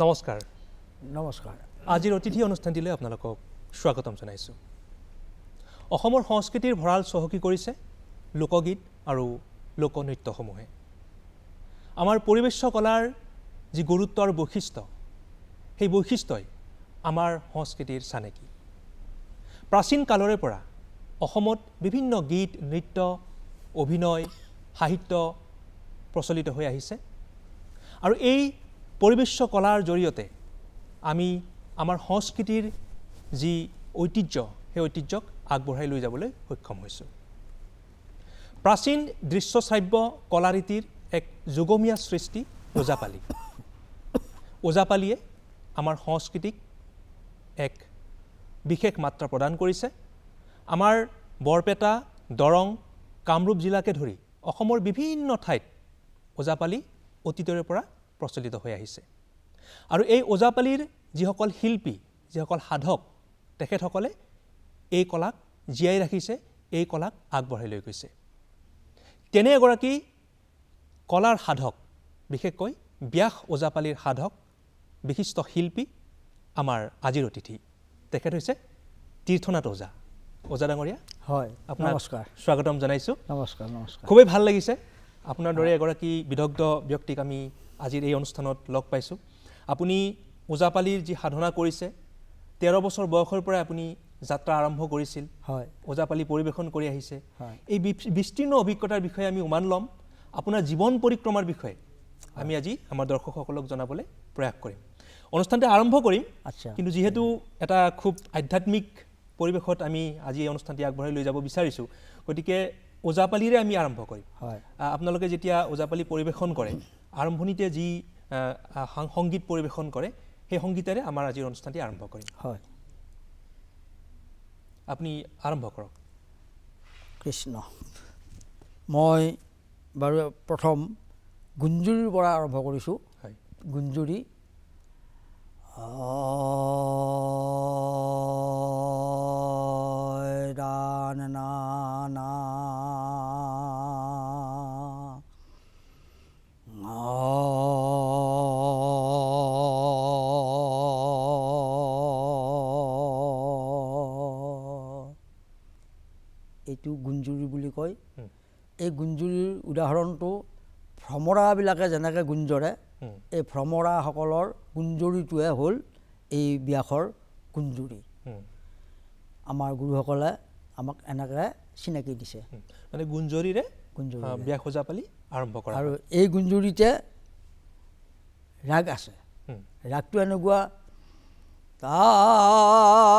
নমস্কাৰ। নমস্কাৰ। আজিৰ অতিথি অনুষ্ঠানটিলৈ আপোনালোকক স্বাগতম জনাইছোঁ। অসমৰ সংস্কৃতিৰ ভঁৰাল চহকী কৰিছে লোকগীত আৰু লোকনৃত্যসমূহে। আমাৰ পৰিৱেশ্য কলাৰ যি গুৰুত্ব আৰু বৈশিষ্ট্য, সেই বৈশিষ্ট্যই আমাৰ সংস্কৃতিৰ চানেকি। প্ৰাচীন কালৰে পৰা অসমত বিভিন্ন গীত, নৃত্য, অভিনয়, সাহিত্য প্ৰচলিত হৈ আহিছে আৰু এই পৰিৱেশ্য কলাৰ জৰিয়তে আমি আমাৰ সংস্কৃতিৰ যি ঐতিহ্য, সেই ঐতিহ্যক আগবঢ়াই লৈ যাবলৈ সক্ষম হৈছোঁ। প্ৰাচীন দৃশ্যশ্ৰাব্য কলাৰীতিৰ এক যুগমীয়া সৃষ্টি ওজাপালি। ওজাপালিয়ে আমাৰ সংস্কৃতিক এক বিশেষ মাত্ৰা প্ৰদান কৰিছে। আমাৰ বৰপেটা, দৰং, কামৰূপ জিলাকে ধৰি অসমৰ বিভিন্ন ঠাইত ওজাপালি অতীতৰে পৰা প্ৰচলিত হৈ আহিছে আৰু এই ওজাপালিৰ যিসকল শিল্পী, যিসকল সাধক, তেখেতসকলে এই কলাক জীয়াই ৰাখিছে, এই কলাক আগবঢ়াই লৈ গৈছে। তেনে এগৰাকী কলাৰ সাধক, বিশেষকৈ ব্যাস ওজাপালিৰ সাধক, বিশিষ্ট শিল্পী আমাৰ আজিৰ অতিথি। তেখেত হৈছে তীৰ্থনাথ ওজা। ওজা ডাঙৰীয়া, হয়, আপোনাক নমস্কাৰ। স্বাগতম জনাইছোঁ। নমস্কাৰ। নমস্কাৰ। খুবেই ভাল লাগিছে আপোনাৰ দৰে এগৰাকী বিদগ্ধ ব্যক্তিক আমি আজিৰ এই অনুষ্ঠানত লগ পাইছোঁ। আপুনি ওজাপালিৰ যি সাধনা কৰিছে, 13 বছৰ বয়সৰ পৰাই আপুনি যাত্ৰা আৰম্ভ কৰিছিল। হয়, ওজাপালি পৰিৱেশন কৰি আহিছে। হয়। এই বিস্তীৰ্ণ অভিজ্ঞতাৰ বিষয়ে আমি উমান ল'ম। আপোনাৰ জীৱন পৰিক্ৰমাৰ বিষয়ে আমি আজি আমাৰ দৰ্শকসকলক জনাবলৈ প্ৰয়াস কৰিম। অনুষ্ঠানটো আৰম্ভ কৰিম, আচ্ছা। কিন্তু যিহেতু এটা খুব আধ্যাত্মিক পৰিৱেশত আমি আজি এই অনুষ্ঠানটি আগবঢ়াই লৈ যাব বিচাৰিছোঁ, গতিকে ওজাপালিৰে আমি আৰম্ভ কৰিম। হয়। আপোনালোকে যেতিয়া ওজাপালি পৰিৱেশন কৰে, আৰম্ভণিতে যি সংগীত পৰিৱেশন কৰে, সেই সংগীতেৰে আমাৰ আজিৰ অনুষ্ঠানটি আৰম্ভ কৰিম। হয়। আপুনি আৰম্ভ কৰক। কৃষ্ণ। মই বাৰু প্ৰথম গুঞ্জুৰিৰ পৰা আৰম্ভ কৰিছোঁ। হয়। গুঞ্জুৰি। এইটো গুঞ্জুৰি বুলি কয়। এই গুঞ্জুৰিৰ উদাহৰণটো ভ্ৰমৰাবিলাকে যেনেকৈ গুঞ্জৰে, এই ভ্ৰমৰাসকলৰ গুঞ্জৰিটোৱে হ'ল এই ব্যাসৰ গুঞ্জুৰি। আমাৰ গুৰুসকলে আমাক এনেকৈ চিনাকি দিছে। মানে গুঞ্জৰিৰে গুঞ্জৰি ব্যাস ওজাপালি আৰম্ভ কৰা। আৰু এই গুঞ্জুৰিতে ৰাগ আছে। ৰাগটো এনেকুৱা, তাৰে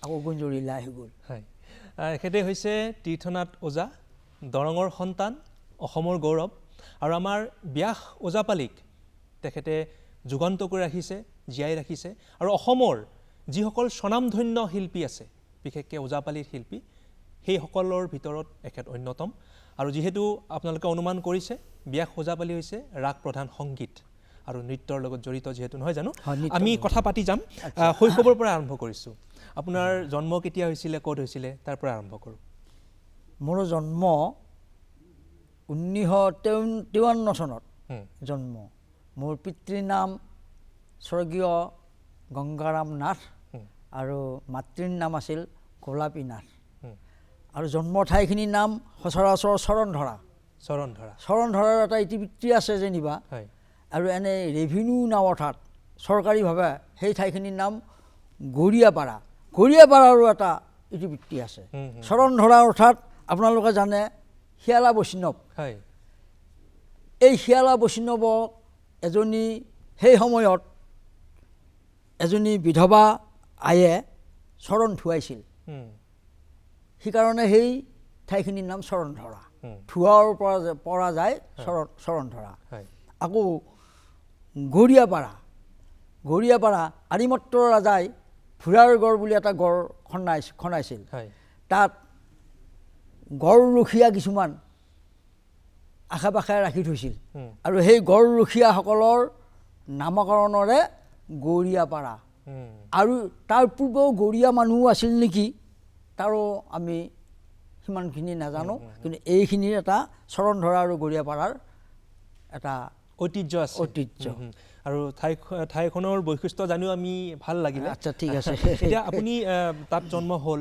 আকৌ গুঞ্জৰিলা আহি গ'ল। হয়, এখেতে হৈছে তীৰ্থনাথ ওজা, দৰঙৰ সন্তান, অসমৰ গৌৰৱ। আৰু আমাৰ ব্যাস ওজাপালিক তেখেতে যুগান্ত কৰি ৰাখিছে, জীয়াই ৰাখিছে। আৰু অসমৰ যিসকল স্বনামধন্য শিল্পী আছে, বিশেষকৈ ওজাপালিৰ শিল্পী, সেইসকলৰ ভিতৰত এখেত অন্যতম। আৰু যিহেতু আপোনালোকে অনুমান কৰিছে, ব্যাস ওজাপালি হৈছে ৰাগ প্ৰধান সংগীত আৰু নৃত্যৰ লগত জড়িত যিহেতু, নহয় জানো? আমি কথা পাতি যাম। শৈশৱৰ পৰা আৰম্ভ কৰিছোঁ। আপোনাৰ জন্ম কেতিয়া হৈছিলে, ক'ত হৈছিলে, তাৰ পৰা আৰম্ভ কৰোঁ। মোৰ জন্ম 1953 চনত জন্ম। মোৰ পিতৃৰ নাম স্বৰ্গীয় গংগাৰাম নাথ আৰু মাতৃৰ নাম আছিল গোলাপী নাথ আৰু জন্ম ঠাইখিনিৰ নাম সচৰাচৰ চৰণধৰা চৰণধৰাৰ এটা ইতিবৃত্তি আছে যেনিবা আৰু এনে ৰেভিনিউ নাম অৰ্থাৎ চৰকাৰীভাৱে সেই ঠাইখিনিৰ নাম গৰিয়াপাৰাৰো এটা ইতিবৃত্তি আছে চৰণধৰা অৰ্থাৎ আপোনালোকে জানে শিয়ালা বৈষ্ণৱ এই শিয়ালা বৈষ্ণৱক সেই সময়ত এজনী বিধৱা আয়ে চৰণ ধুৱাইছিল সেইকাৰণে সেই ঠাইখিনিৰ নাম চৰণধৰা ধুৱাৰ পৰা যায় চৰণধৰা আকৌ গৰিয়াপাৰা আৰিমত্তৰ ৰাজাই ভুৰাৰ গড় বুলি এটা গড় খন্দাইছিল তাত গড় ৰখীয়া কিছুমান আশে পাশে ৰাখি থৈছিল আৰু সেই গড় ৰখীয়াসকলৰ নামকৰণৰে গৰিয়াপাৰা আৰু তাৰ পূৰ্বেও গৰিয়া মানুহো আছিল নেকি তাৰো আমি সিমানখিনি নাজানো কিন্তু এইখিনিৰ এটা চৰণধৰা আৰু গৰিয়াপাৰাৰ এটা ঐতিহ্য আৰু ঠাইখনৰ বৈশিষ্ট্য জানিও আমি ভাল লাগিলে আচ্ছা ঠিক আছে এতিয়া আপুনি তাত জন্ম হ'ল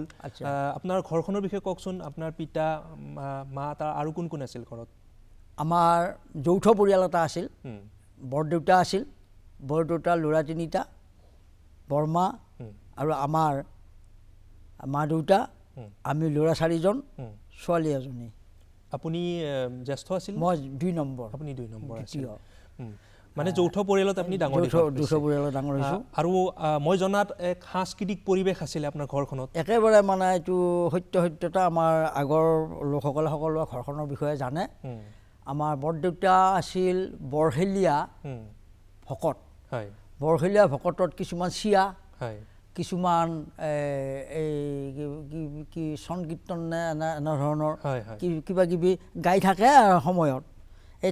আপোনাৰ ঘৰখনৰ বিষয়ে কওকচোন আপোনাৰ পিতা মা আৰু কোন কোন আছিল ঘৰত আমাৰ যৌথ পৰিয়াল এটা আছিল বৰদেউতা আছিল বৰদেউতা ল'ৰা তিনিটা বৰমা আৰু আমাৰ মা দেউতা আমি ল'ৰা 4জন ছোৱালী এজনী আপুনি জ্যেষ্ঠ আছিল মই 2 নম্বৰ আপুনি 2 নম্বৰ আছিল মানে যৌথ পৰিয়ালত আপুনি ডাঙৰ হৈছোঁ আৰু মই জনাত এক সাংস্কৃতিক পৰিৱেশ আছিলে আপোনাৰ ঘৰখনত একেবাৰে মানে এইটো সত্যতা আমাৰ আগৰ লোকসকলে সকলোৱে ঘৰখনৰ বিষয়ে জানে আমাৰ বৰদেউতা আছিল বৰহেলীয়া ভকত বৰহেলীয়া ভকতত কিছুমান চিয়া কিছুমান কি সংকীৰ্তন নে এনে ধৰণৰ কিবা কিবি গাই থাকে সময়ত এই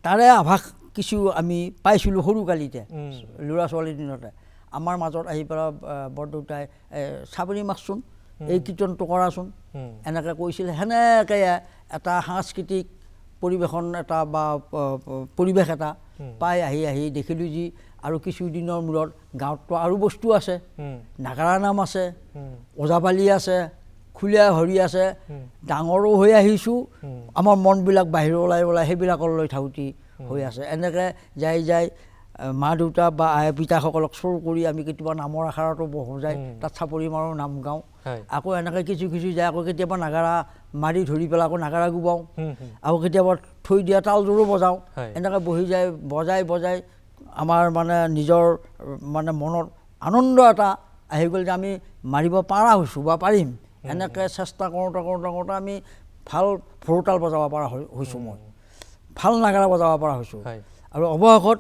তাৰে আভাস কিছু আমি পাইছিলোঁ সৰুকালিতে ল'ৰা ছোৱালীৰ দিনতে আমাৰ মাজত আহি পেলাই বৰদেউতাই চাবৰি মাকচোন এই কীৰ্তনটো কৰাচোন এনেকৈ কৈছিল সেনেকৈ এটা সাংস্কৃতিক পৰিৱেশন এটা বা পৰিৱেশ এটা পাই আহি দেখিলোঁ যি আৰু কিছুদিনৰ মূৰত গাঁৱততো আৰু বস্তু আছে নাগাৰা নাম আছে ওজাপালি আছে খুলীয়া হৰি আছে ডাঙৰো হৈ আহিছোঁ আমাৰ মনবিলাক বাহিৰলৈ ওলাই সেইবিলাকলৈ ধাউতি হৈ আছে এনেকৈ যাই মা দেউতা বা আই পিতাসকলক চোৰ কৰি আমি কেতিয়াবা নামৰ আখৰাটো বহো যায় তাত চাপৰি মাৰোঁ নাম গাওঁ আকৌ এনেকৈ কিছু যায় আকৌ কেতিয়াবা নাগাৰা মাৰি ধৰি পেলাই আকৌ নাগাৰা গোবাওঁ আকৌ কেতিয়াবা থৈ দিয়া তালযোৰো বজাওঁ এনেকৈ বহি যায় বজাই আমাৰ মানে নিজৰ মানে মনত আনন্দ এটা আহি গ'ল যে আমি মাৰিব পৰা হৈছোঁ বা পাৰিম এনেকৈ চেষ্টা কৰোঁতে আমি ভাল ভোৰতাল বজাব পৰা হৈছোঁ মই ভাল নাগাৰা বজাব পৰা হৈছোঁ আৰু অৱশেষত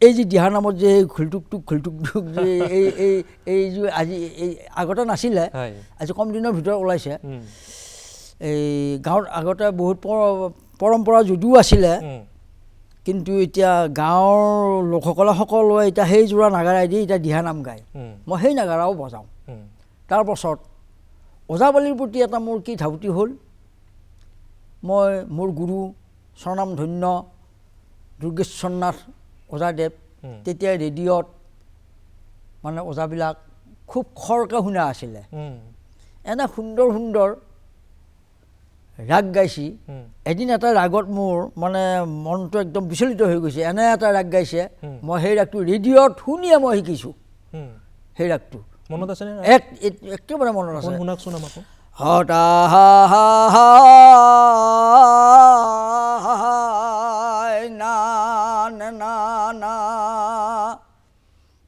এই যে দিহানামত যে ঘুলটুক যে এই যে আজি এই আগতে নাছিলে আজি কম দিনৰ ভিতৰত ওলাইছে এই গাঁৱত আগতে বহুত পৰম্পৰা যদিও আছিলে কিন্তু এতিয়া গাঁৱৰ লোকসকলে সকলোৱে এতিয়া সেই যোৰা নাগাৰাই দি এতিয়া দিহানাম গায় মই সেই নাগাৰাও বজাওঁ তাৰপাছত ওজাপালিৰ প্ৰতি এটা মোৰ কি ধাউতি হ'ল মই মোৰ গুৰু স্বনামধন্য দুৰ্গেশ্বৰ নাথ ওজাদেৱ তেতিয়া ৰেডিঅ'ত মানে ওজাবিলাক খুব খৰকৈ শুনা আছিলে এনে সুন্দৰ ৰাগ গাইছে এদিন এটা ৰাগত মোৰ মানে মনটো একদম বিচলিত হৈ গৈছে এনে এটা ৰাগ গাইছে মই সেই ৰাগটো ৰেডিঅ'ত শুনিয়ে মই শিকিছোঁ সেই ৰাগটো মনত আছে একেবাৰে মনত আছে শুনাকচোন আমাকো হতা না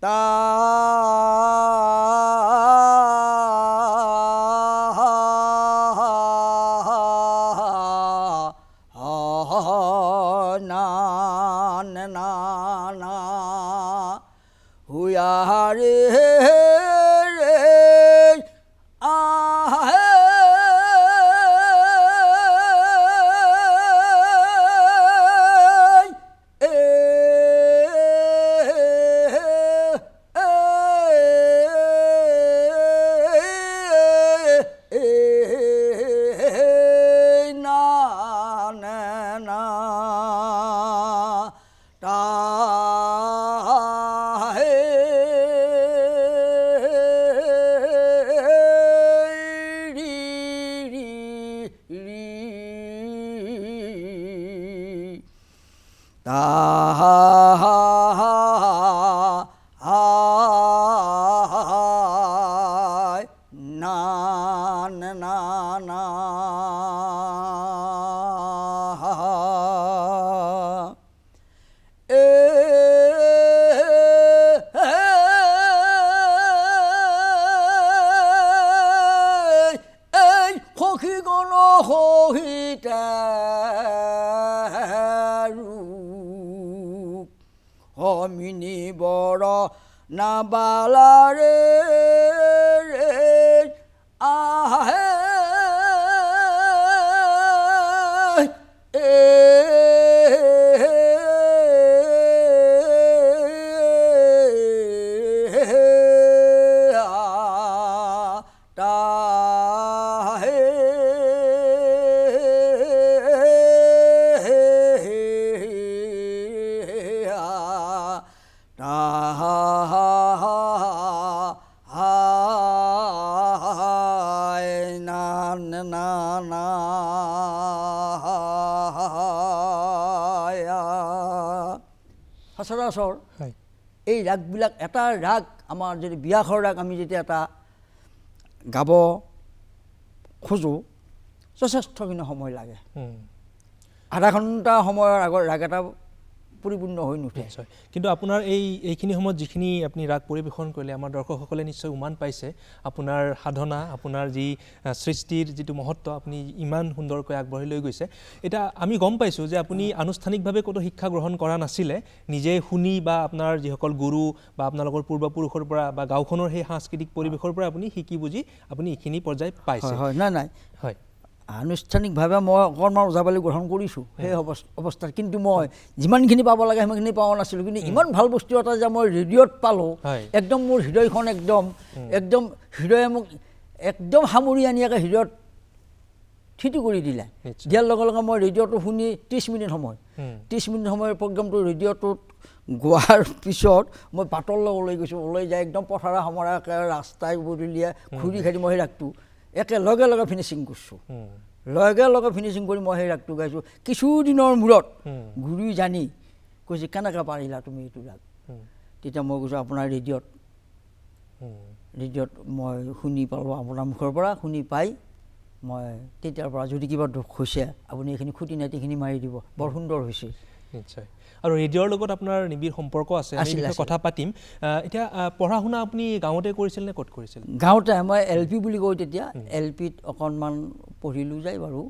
তা হুয়ারে না না না সখী গণ সহিতা অমিনি বড় নাবালারে আহে সচৰাচৰ এই ৰাগবিলাক এটা ৰাগ আমাৰ যদি বিয়াখৰ ৰাগ আমি যেতিয়া এটা গাব খোজোঁ যথেষ্টখিনি সময় লাগে আধা ঘণ্টা সময়ৰ আগৰ ৰাগ এটা পৰিপূৰ্ণ হৈ নুঠে কিন্তু আপোনাৰ এইখিনি সময়ত যিখিনি আপুনি ৰাগ পৰিৱেশন কৰিলে আমাৰ দৰ্শকসকলে নিশ্চয় উমান পাইছে আপোনাৰ সাধনা আপোনাৰ যি সৃষ্টিৰ যিটো মহত্ব আপুনি ইমান সুন্দৰকৈ আগবঢ়াই লৈ গৈছে এটা আমি গম পাইছোঁ যে আপুনি আনুষ্ঠানিকভাৱে কোনো শিক্ষা গ্ৰহণ কৰা নাছিলে নিজে শুনি বা আপোনাৰ যিসকল গুৰু বা আপোনালোকৰ পূৰ্বপুৰুষৰ পৰা বা গাঁওখনৰ সেই সাংস্কৃতিক পৰিৱেশৰ পৰা আপুনি শিকি বুজি আপুনি এইখিনি পৰ্যায় পাইছে হয় নাই হয় আনুষ্ঠানিকভাৱে মই অকণমান ওজাপালি গ্ৰহণ কৰিছোঁ সেই অৱস্থাত কিন্তু মই যিমানখিনি পাব লাগে সিমানখিনি পোৱা নাছিলোঁ কিন্তু ইমান ভাল বস্তু এটা যে মই ৰেডিঅ'ত পালোঁ একদম মোৰ হৃদয়খন একদম হৃদয়ে মোক একদম সামৰি আনি একে হৃদয়ত থিতি কৰি দিলে দিয়াৰ লগে লগে মই ৰেডিঅ'টো শুনি 30 মিনিট সময়ৰ প্ৰগ্ৰামটো ৰেডিঅ'টোত গোৱাৰ পিছত মই বাটলৈ ওলাই গৈছোঁ ওলাই যাই একদম পথাৰা সমৰা ৰাস্তাই পদূলিয়ে ঘূৰি ঘাৰি মই সেই ৰাগটো লগে লগে ফিনিচিং কৰিছোঁ লগে ফিনিচিং কৰি মই সেই ৰাগটো গাইছোঁ কিছুদিনৰ মূৰত গুৰি জানি কৈছে কেনেকৈ পাৰিলা তুমি এইটো ৰাগ তেতিয়া মই কৈছোঁ আপোনাৰ ৰেডিঅ'ত মই শুনি পালোঁ আপোনাৰ মুখৰ পৰা শুনি পাই মই তেতিয়াৰ পৰা যদি কিবা দুখ হৈছে আপুনি এইখিনি খুটি নাতিখিনি মাৰি দিব বৰ সুন্দৰ হৈছে নিশ্চয় আৰু ৰেডিঅ'ৰ লগত আপোনাৰ নিবিড় সম্পৰ্ক আছে আমি কথা পাতিম এতিয়া পঢ়া শুনা আপুনি গাঁৱতে কৰিছিল নে ক'ত কৰিছিল গাঁৱতে মই LP বুলি কওঁ তেতিয়া LPত অকণমান পঢ়িলোঁ যায় বাৰু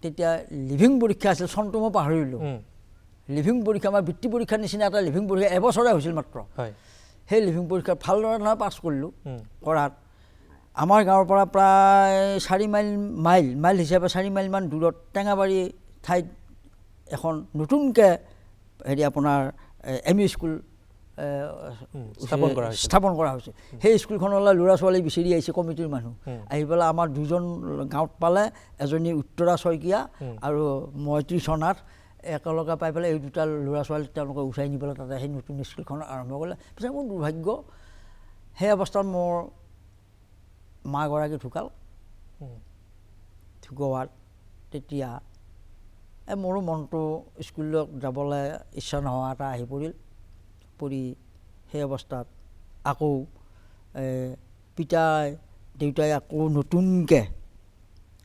তেতিয়া লিভিং পৰীক্ষা আছিল চনটো মই পাহৰিলোঁ লিভিং পৰীক্ষা আমাৰ বৃত্তি পৰীক্ষাৰ নিচিনা এটা লিভিং পৰীক্ষা এবছৰে হৈছিল মাত্ৰ সেই লিভিং পৰীক্ষাত ভালদৰে নহয় পাছ কৰিলোঁ কৰাত আমাৰ গাঁৱৰ পৰা প্ৰায় 4 মাইল হিচাপে 4 মাইলমান দূৰত টেঙাবাৰী ঠাইত এখন নতুনকৈ আপোনাৰ ME স্কুল স্থাপন কৰা হৈছে সেই স্কুলখনলৈ ল'ৰা ছোৱালী বিচাৰি আহিছে কমিটিৰ মানুহ আহি পেলাই আমাৰ দুজন গাঁৱত পালে এজনী উত্তৰা শইকীয়া আৰু মই তৃষ্ণনাথ একেলগে পাই পেলাই এই দুটা ল'ৰা ছোৱালী তেওঁলোকে উঠাই নি পেলাই তাতে সেই নতুন স্কুলখন আৰম্ভ কৰিলে পিছত মোৰ দুৰ্ভাগ্য সেই অৱস্থাত মোৰ মাগৰাকী ঢুকোৱাত তেতিয়া মোৰো মনটো স্কুলত যাবলৈ ইচ্ছা নোহোৱা এটা আহি পৰি সেই অৱস্থাত আকৌ দেউতাই আকৌ নতুনকৈ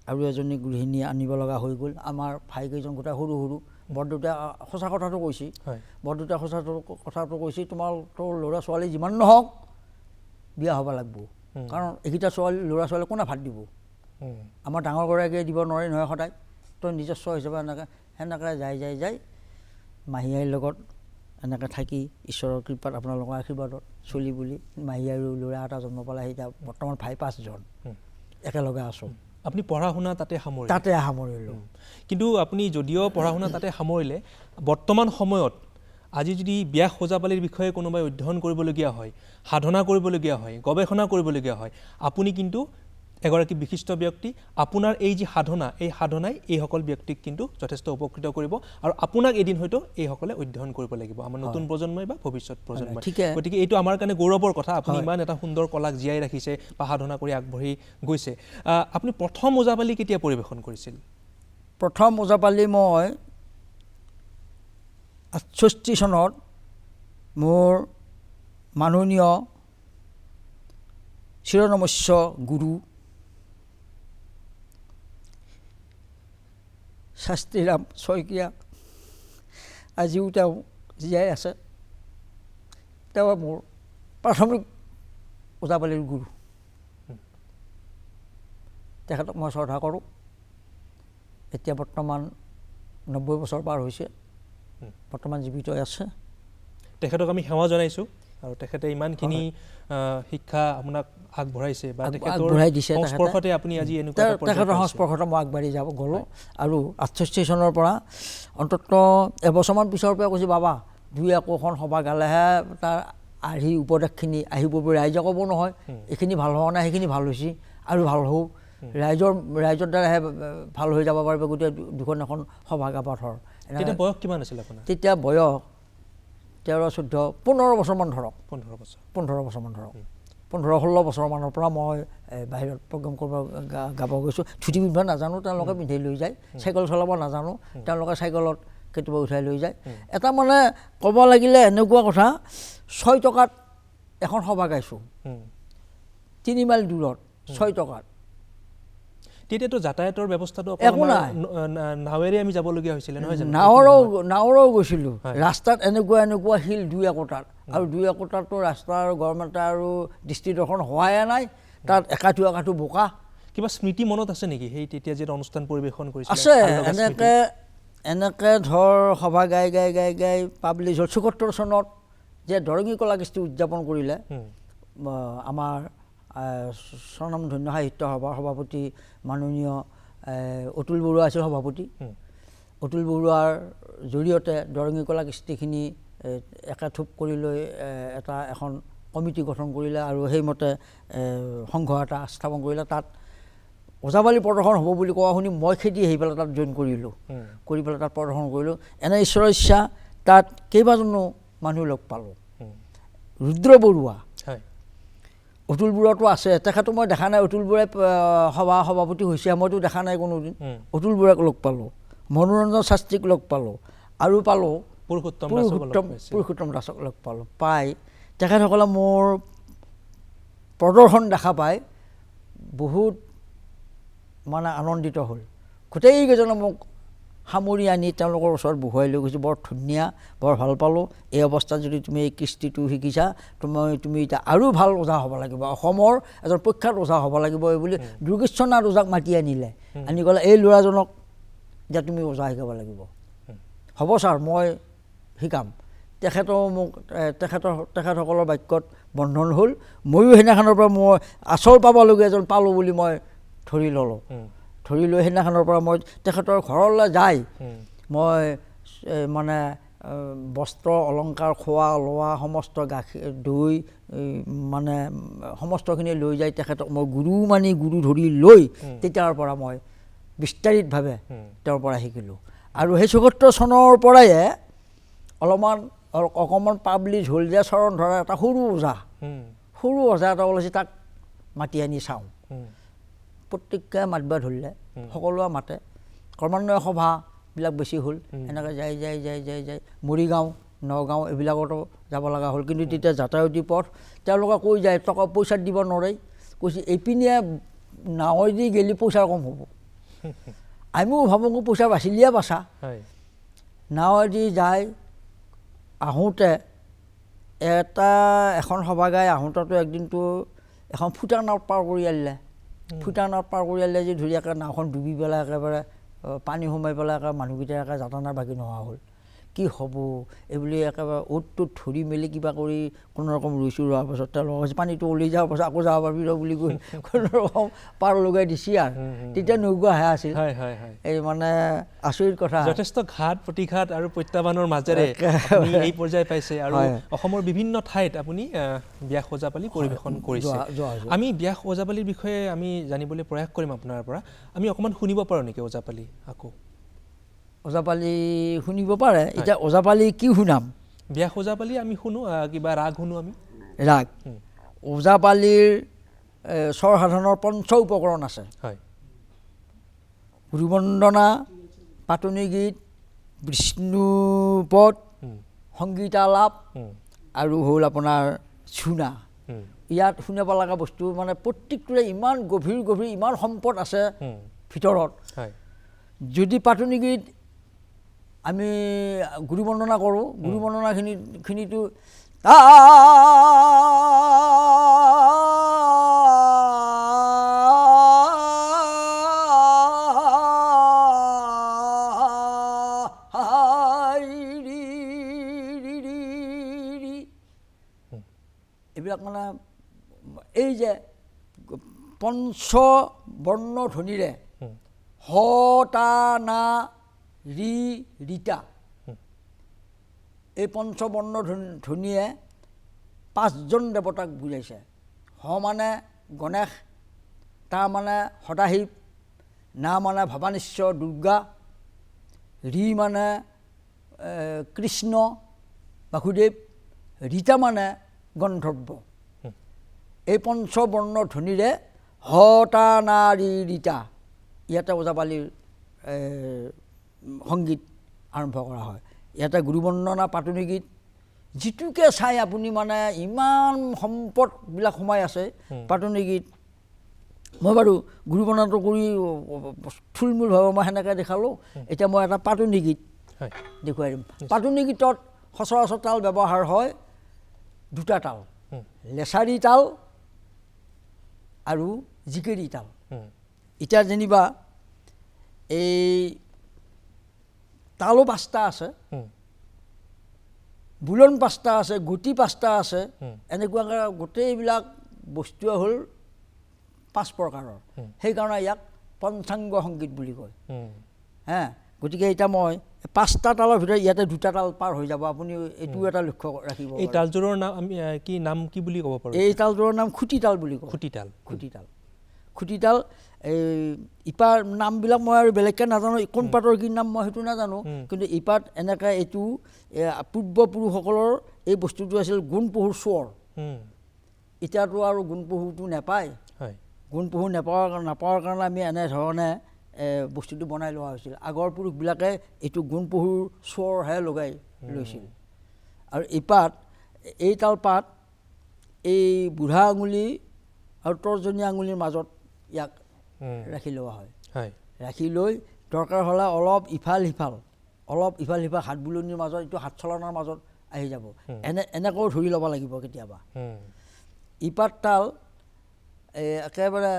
আৰু এজনী গৃহিণী আনিব লগা হৈ গ'ল আমাৰ ভাইকেইজন গোটেই সৰু বৰদেউতাই সঁচা কথাটো কৈছে বৰদেউতাই কথাটো কৈছে তোৰ ল'ৰা ছোৱালী যিমান নহওক বিয়া হ'ব লাগিব কাৰণ এইকেইটা ল'ৰা ছোৱালী কোনে ভাত দিব আমাৰ ডাঙৰগৰাকীয়ে দিব নোৱাৰে নহয় সদায় তই নিজস্ব হিচাপে সেনেকৈ যাই মাহী আইৰ লগত এনেকৈ থাকি ঈশ্বৰৰ কৃপাত আপোনালোকৰ আশীৰ্বাদত চলি বুলি মাহী আৰু ল'ৰা এটা জন্ম পালে এতিয়া বৰ্তমান ভাই 5 জন একেলগে আছোঁ আপুনি পঢ়া শুনা তাতে সামৰিলোঁ কিন্তু আপুনি যদিও পঢ়া শুনা তাতে সামৰিলে বৰ্তমান সময়ত আজি যদি ব্যাস ওজাপালিৰ বিষয়ে কোনোবাই অধ্যয়ন কৰিবলগীয়া হয় সাধনা কৰিবলগীয়া হয় গৱেষণা কৰিবলগীয়া হয় আপুনি কিন্তু এগৰাকী বিশিষ্ট ব্যক্তি আপোনাৰ এই যি সাধনা এই সাধনাই এইসকল ব্যক্তিক কিন্তু যথেষ্ট উপকৃত কৰিব আৰু আপোনাক এদিন হয়তো এইসকলে অধ্যয়ন কৰিব লাগিব আমাৰ নতুন প্ৰজন্মই বা ভৱিষ্যত প্ৰজন্মই গতিকে এইটো আমাৰ কাৰণে গৌৰৱৰ কথা আপুনি ইমান এটা সুন্দৰ কলাক জীয়াই ৰাখিছে বা সাধনা কৰি আগবাঢ়ি গৈছে আপুনি প্ৰথম ওজাপালি কেতিয়া পৰিৱেশন কৰিছিল প্ৰথম ওজাপালি মই 68 চনত মোৰ মাননীয় শিৰনমস্য গুৰু শাস্ত্ৰীৰাম শইকীয়া আজিও তেওঁ জীয়াই আছে। তেওঁ মোৰ প্ৰাথমিক ওজাপালিৰ গুৰু। তেখেতক মই শ্ৰদ্ধা কৰোঁ। এতিয়া বৰ্তমান 90 বছৰ পাৰ হৈছে, বৰ্তমান জীৱিত আছে। তেখেতক আমি সেৱা জনাইছোঁ আৰু তেখেতে ইমানখিনি শিক্ষা আপোনাক আগবঢ়াইছে বা আগবঢ়াই দিছে। সংস্পৰ্শতে আপুনি আজি এনেকুৱা তেখেতৰ সংস্পৰ্শতে মই আগবাঢ়ি গ'লোঁ। আৰু 68 চনৰ পৰা অন্ততঃ এবছৰমান পিছৰ পৰা কৈছোঁ বাবা 2-1খন সভা গালেহে তাৰ আৰ্হি উপদেশখিনি আহিব বুলি ৰাইজে ক'ব নহয় এইখিনি ভাল হোৱা নাই, সেইখিনি ভাল হৈছে আৰু ভাল হওক, ৰাইজৰ দ্বাৰাহে ভাল হৈ যাব পাৰিব গোটেই 2খন সভা গাবা ধৰ। তেতিয়া বয়স কিমান আছিল আপোনাৰ? তেতিয়া বয়স 13-14 15 বছৰমান ধৰক। 15 বছৰমান ধৰক। 15-16 বছৰমানৰ পৰা মই বাহিৰত প্ৰগ্ৰেম কৰিব গাব গৈছোঁ। ধুতি পিন্ধিব নাজানো, তেওঁলোকে পিন্ধি লৈ যায়। চাইকেল চলাব নাজানো, তেওঁলোকে চাইকেলত কেতিয়াবা উঠাই লৈ যায়। এটা মানে ক'ব লাগিলে এনেকুৱা কথা, 6 টকাত এখন সভা গাইছোঁ, 3 মাইল দূৰত 6 টকাত। তেতিয়াতো যাতায়াতৰ ব্যৱস্থাটো একো নাই, নাৱেৰে আমি যাবলগীয়া হৈছিলে নহয় জানো? নাৱৰেও গৈছিলোঁ। ৰাস্তাত এনেকুৱা শিল 2-1টাত, আৰু 2-1টাততো ৰাস্তাৰ গভৰ্ণমেণ্টে আৰু দৃষ্টি দৰ্শন হোৱাই নাই, তাত একাঠু বোকা। কিবা স্মৃতি মনত আছে নেকি সেই তেতিয়া যে অনুষ্ঠান পৰিৱেশন কৰিছিল? আছে, এনেকৈ ধৰ সভা গাই পাব্লিছ হ'ল। 74 চনত যে দৰঙী কলাকৃষ্টি উদযাপন কৰিলে আমাৰ স্বনামধন্য সাহিত্য সভাৰ সভাপতি মাননীয় অতুল বৰুৱা আছিল সভাপতি। অতুল বৰুৱাৰ জৰিয়তে দৰঙী কলাকৃষ্টিখিনি একেথোপ কৰি লৈ এখন কমিটি গঠন কৰিলে আৰু সেইমতে সংঘ এটা স্থাপন কৰিলে। তাত ওজাপালি প্ৰদৰ্শন হ'ব বুলি কোৱা শুনি মই খেদি আহি পেলাই তাত জইন কৰিলোঁ, কৰি পেলাই তাত প্ৰদৰ্শন কৰিলোঁ। এনে ঈশ্বৰৰ ইচ্ছা তাত কেইবাজনো মানুহ লগ পালোঁ। ৰুদ্ৰ বৰুৱা, অতুল বৰুৱাটো আছে, তেখেতো মই দেখা নাই। অতুল বৰুৱাই সভাপতি হৈছে, মইতো দেখা নাই কোনোদিন। অতুল বৰুৱাক লগ পালোঁ, মনোৰঞ্জন শাস্ত্ৰীক লগ পালোঁ, আৰু পালোঁ পুৰুষোত্তম দাসক লগ পালোঁ। পাই তেখেতসকলে মোৰ প্ৰদৰ্শন দেখা পাই বহুত মানে আনন্দিত হ'ল। গোটেইকেইজনে মোক সামৰি আনি তেওঁলোকৰ ওচৰত বহুৱাই লৈ গৈছোঁ। বৰ ধুনীয়া, বৰ ভাল পালোঁ। এই অৱস্থাত যদি তুমি এই কৃষ্টিটো শিকিছা, তুমি এতিয়া আৰু ভাল ওজা হ'ব লাগিব, অসমৰ এজন প্ৰখ্যাত ওজা হ'ব লাগিব বুলি দুৰ্গেশ্বৰনাথ ওজাক মাতি আনিলে। আনি ক'লে এই ল'ৰাজনক এতিয়া তুমি ওজা শিকাব লাগিব। হ'ব ছাৰ, মই শিকাম। তেখেতসকলৰ বাক্যত বন্ধন হ'ল। ময়ো সেইদিনাখনৰ পৰা মই আচল পাবলগীয়া এজন পালোঁ বুলি মই ধৰি ল'লোঁ। ধৰি লৈ সেইদিনাখনৰ পৰা মই তেখেতৰ ঘৰলৈ যাই মই মানে বস্ত্ৰ অলংকাৰ, খোৱা লোৱা সমস্ত, গাখীৰ দৈ মানে সমস্তখিনি লৈ যাই তেখেতক মই গুৰু মানি গুৰু ধৰি লৈ তেতিয়াৰ পৰা মই বিস্তাৰিতভাৱে তেওঁৰ পৰা শিকিলোঁ। আৰু সেই 74 চনৰ পৰাই অকণমান পাব্লিছ হ'ল যে চৰণ ধৰা এটা সৰু ওজা এটা ওলাইছে, তাক মাতি আনি চাওঁ। প্ৰত্যেকে মাতিব ধৰিলে, সকলোৱে মাতে। ক্ৰমান্বয়ে সভাবিলাক বেছি হ'ল। এনেকৈ যাই মৰিগাঁও, নগাঁও এইবিলাকতো যাব লগা হ'ল। কিন্তু তেতিয়া যাতায়তী পথ, তেওঁলোকে কৈ যায় টকা পইচা দিব নোৱাৰে, কৈছে এইপিনে নাৱেদি গেলি পইচা কম হ'ব। আমিও ভাবোঁ পইচা বাচিলিয়ে বাচা। নাৱেদি যায় আহোঁতে এখন সভা গাই আহোঁতেতো একদিনটো এখন ফুটা নাৱত পাৰ কৰি আনিলে। ফুটা নাৱত পাৰ কৰি আনিলে যে ধুনীয়াকৈ নাওখন ডুবি পেলাই একেবাৰে পানী সোমাই পেলাই মানুহকেইটা যাতনাৰ বাকী নোহোৱা হ'ল। কি হ'ব এইবুলি একেবাৰে অ'ত ত'ত ধৰি মেলি কিবা কৰি কোনোৰকম ৰৈছোঁ। ৰোৱাৰ পাছত তেওঁলোকে পানীটো ওলাই যোৱাৰ পাছত আকৌ যাব পাৰিবি ৰ বুলি কৈ কোনোৰকম পাৰ লগাই দিছে আৰু তেতিয়া নোগোৱাহে আছিল। এই মানে আচৰিত কথা। যথেষ্ট ঘাট প্ৰতিঘাত আৰু প্ৰত্যাহ্বানৰ মাজেৰে এই পৰ্যায় পাইছে আৰু অসমৰ বিভিন্ন ঠাইত আপুনি ব্যাস ওজাপালি পৰিৱেশন কৰিছে। আমি ব্যাস ওজাপালিৰ বিষয়ে আমি জানিবলৈ প্ৰয়াস কৰিম আপোনাৰ পৰা। আমি অকণমান শুনিব পাৰোঁ নেকি ওজাপালি? আকৌ ওজাপালি শুনিব পাৰে। এতিয়া ওজাপালি কি শুনাম? ব্যাস ওজাপালি আমি শুনো, কিবা ৰাগ শুনো আমি। ৰাগ ওজাপালিৰ স্বৰ সাধনৰ পঞ্চ উপকৰণ আছে। গুৰুবন্দনা, পাতনি গীত, বিষ্ণুপদ, সংগীতালাপ আৰু হ'ল আপোনাৰ চুনা। ইয়াত শুনিব লগা বস্তু মানে প্ৰত্যেকটোৰে ইমান গভীৰ ইমান সম্পদ আছে ভিতৰত যদি পাতনি গীত আমি গুৰু বন্দনা কৰোঁ, গুৰু বন্দনাখিনিতো এইবিলাক মানে এই যে পঞ্চ বৰ্ণ ধ্বনিৰে হ তা না ৰি ৰিতা এই পঞ্চবৰ্ণ ধ্বনিয়ে 5জন দেৱতাক বুজাইছে। হ মানে গণেশ, তা মানে সদাশিৱ, না মানে ভৱানীশ্বৰ দুৰ্গা, ৰি মানে কৃষ্ণ বাসুদেৱ, ৰীতা মানে গন্ধৰ্ব। এই পঞ্চবৰ্ণ ধ্বনিৰে হ তা না ৰি ৰীতা ইয়াতে ওজাপালিৰ সংগীত আৰম্ভ কৰা হয়। ইয়াতে গুৰু বন্দনা পাতনি গীত যিটোকে চাই আপুনি মানে ইমান সম্পদবিলাক সোমাই আছে পাতনি গীত। মই বাৰু গুৰু বন্দনাটো কৰি থুলমূলভাৱে মই সেনেকৈ দেখালোঁ। এতিয়া মই এটা পাতনি গীত দেখুৱাই দিম। পাতনি গীতত সচৰাচৰ তাল ব্যৱহাৰ হয় 2টা তাল, লেছাৰী তাল আৰু জিকেৰী তাল। এতিয়া যেনিবা এই তালো 5টা আছে, বুলন 5টা আছে, গুটি 5টা আছে, এনেকুৱাকৈ গোটেইবিলাক বস্তুৱে হ'ল 5 প্ৰকাৰৰ। সেইকাৰণে ইয়াক পঞ্চাংগ সংগীত বুলি কয়। গতিকে এতিয়া মই 5টা তালৰ ভিতৰত ইয়াতে 2টা তাল পাৰ হৈ যাব, আপুনি এইটো এটা লক্ষ্য ৰাখিব। এই তালযোৰৰ নাম আমি কি বুলি ক'ব পাৰোঁ? এই তালযোৰৰ নাম খুটি তাল বুলি কয়। খুটি তাল। এই ইপাৰ নামবিলাক মই আৰু বেলেগকৈ নাজানো, কোন পাতৰ কি নাম মই সেইটো নাজানো, কিন্তু ইপাত এনেকৈ এইটো পূৰ্বপুৰুষসকলৰ এই বস্তুটো আছিল গুণপহুৰ স্বৰ। এতিয়াতো আৰু গুণপহুটো নাপায়, গুণপহু নাপাৱাৰ কাৰণে আমি এনেধৰণে বস্তুটো বনাই লোৱা হৈছিল। আগৰ পুৰুষবিলাকে এইটো গুণপহুৰ স্বৰহে লগাই লৈছিল। আৰু এই তালপাত এই বুঢ়া আঙুলি আৰু তৰ্জনী আঙুলিৰ মাজত ইয়াক ৰাখি লোৱা হয়। ৰাখি লৈ দৰকাৰ হ'লে অলপ ইফাল সিফাল হাত বুলনিৰ মাজত, এইটো হাত চলনাৰ মাজত আহি যাব। এনেকৈও ধৰি ল'ব লাগিব কেতিয়াবা। ইপাত তাল একেবাৰে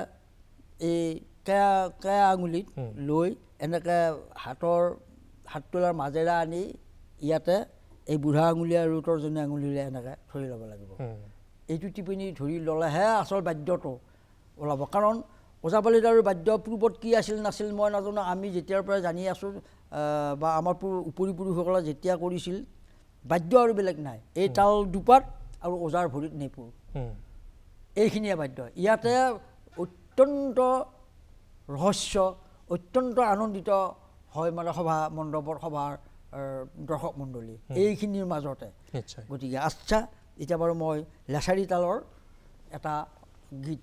এই কেয়া আঙুলিত লৈ এনেকৈ হাত তোলাৰ মাজেৰে আনি ইয়াতে এই বুঢ়া আঙুলি আৰু তৰ্জনী আঙুলিৰে এনেকৈ ধৰি ল'ব লাগিব। এইটো টিপনি ধৰি ল'লেহে আচল বাদ্যটো ওলাব। কাৰণ ওজাপালিত আৰু বাদ্য পূৰ্বত কি আছিল নাছিল মই নাজানো, আমি যেতিয়াৰ পৰা জানি আছোঁ বা আমাৰ উপৰি পুৰুষসকলে যেতিয়া কৰিছিল, বাদ্য আৰু বেলেগ নাই। এই তাল দুপাত আৰু ওজাৰ ভৰিত নেপুৰ, এইখিনিয়ে বাদ্য। ইয়াতে অত্যন্ত ৰহস্য, অত্যন্ত আনন্দিত হয় মানে সভা মণ্ডপৰ সভাৰ দৰ্শক মণ্ডলী এইখিনিৰ মাজতে। গতিকে আচ্ছা, এতিয়া বাৰু মই লেছাৰী তালৰ এটা গীত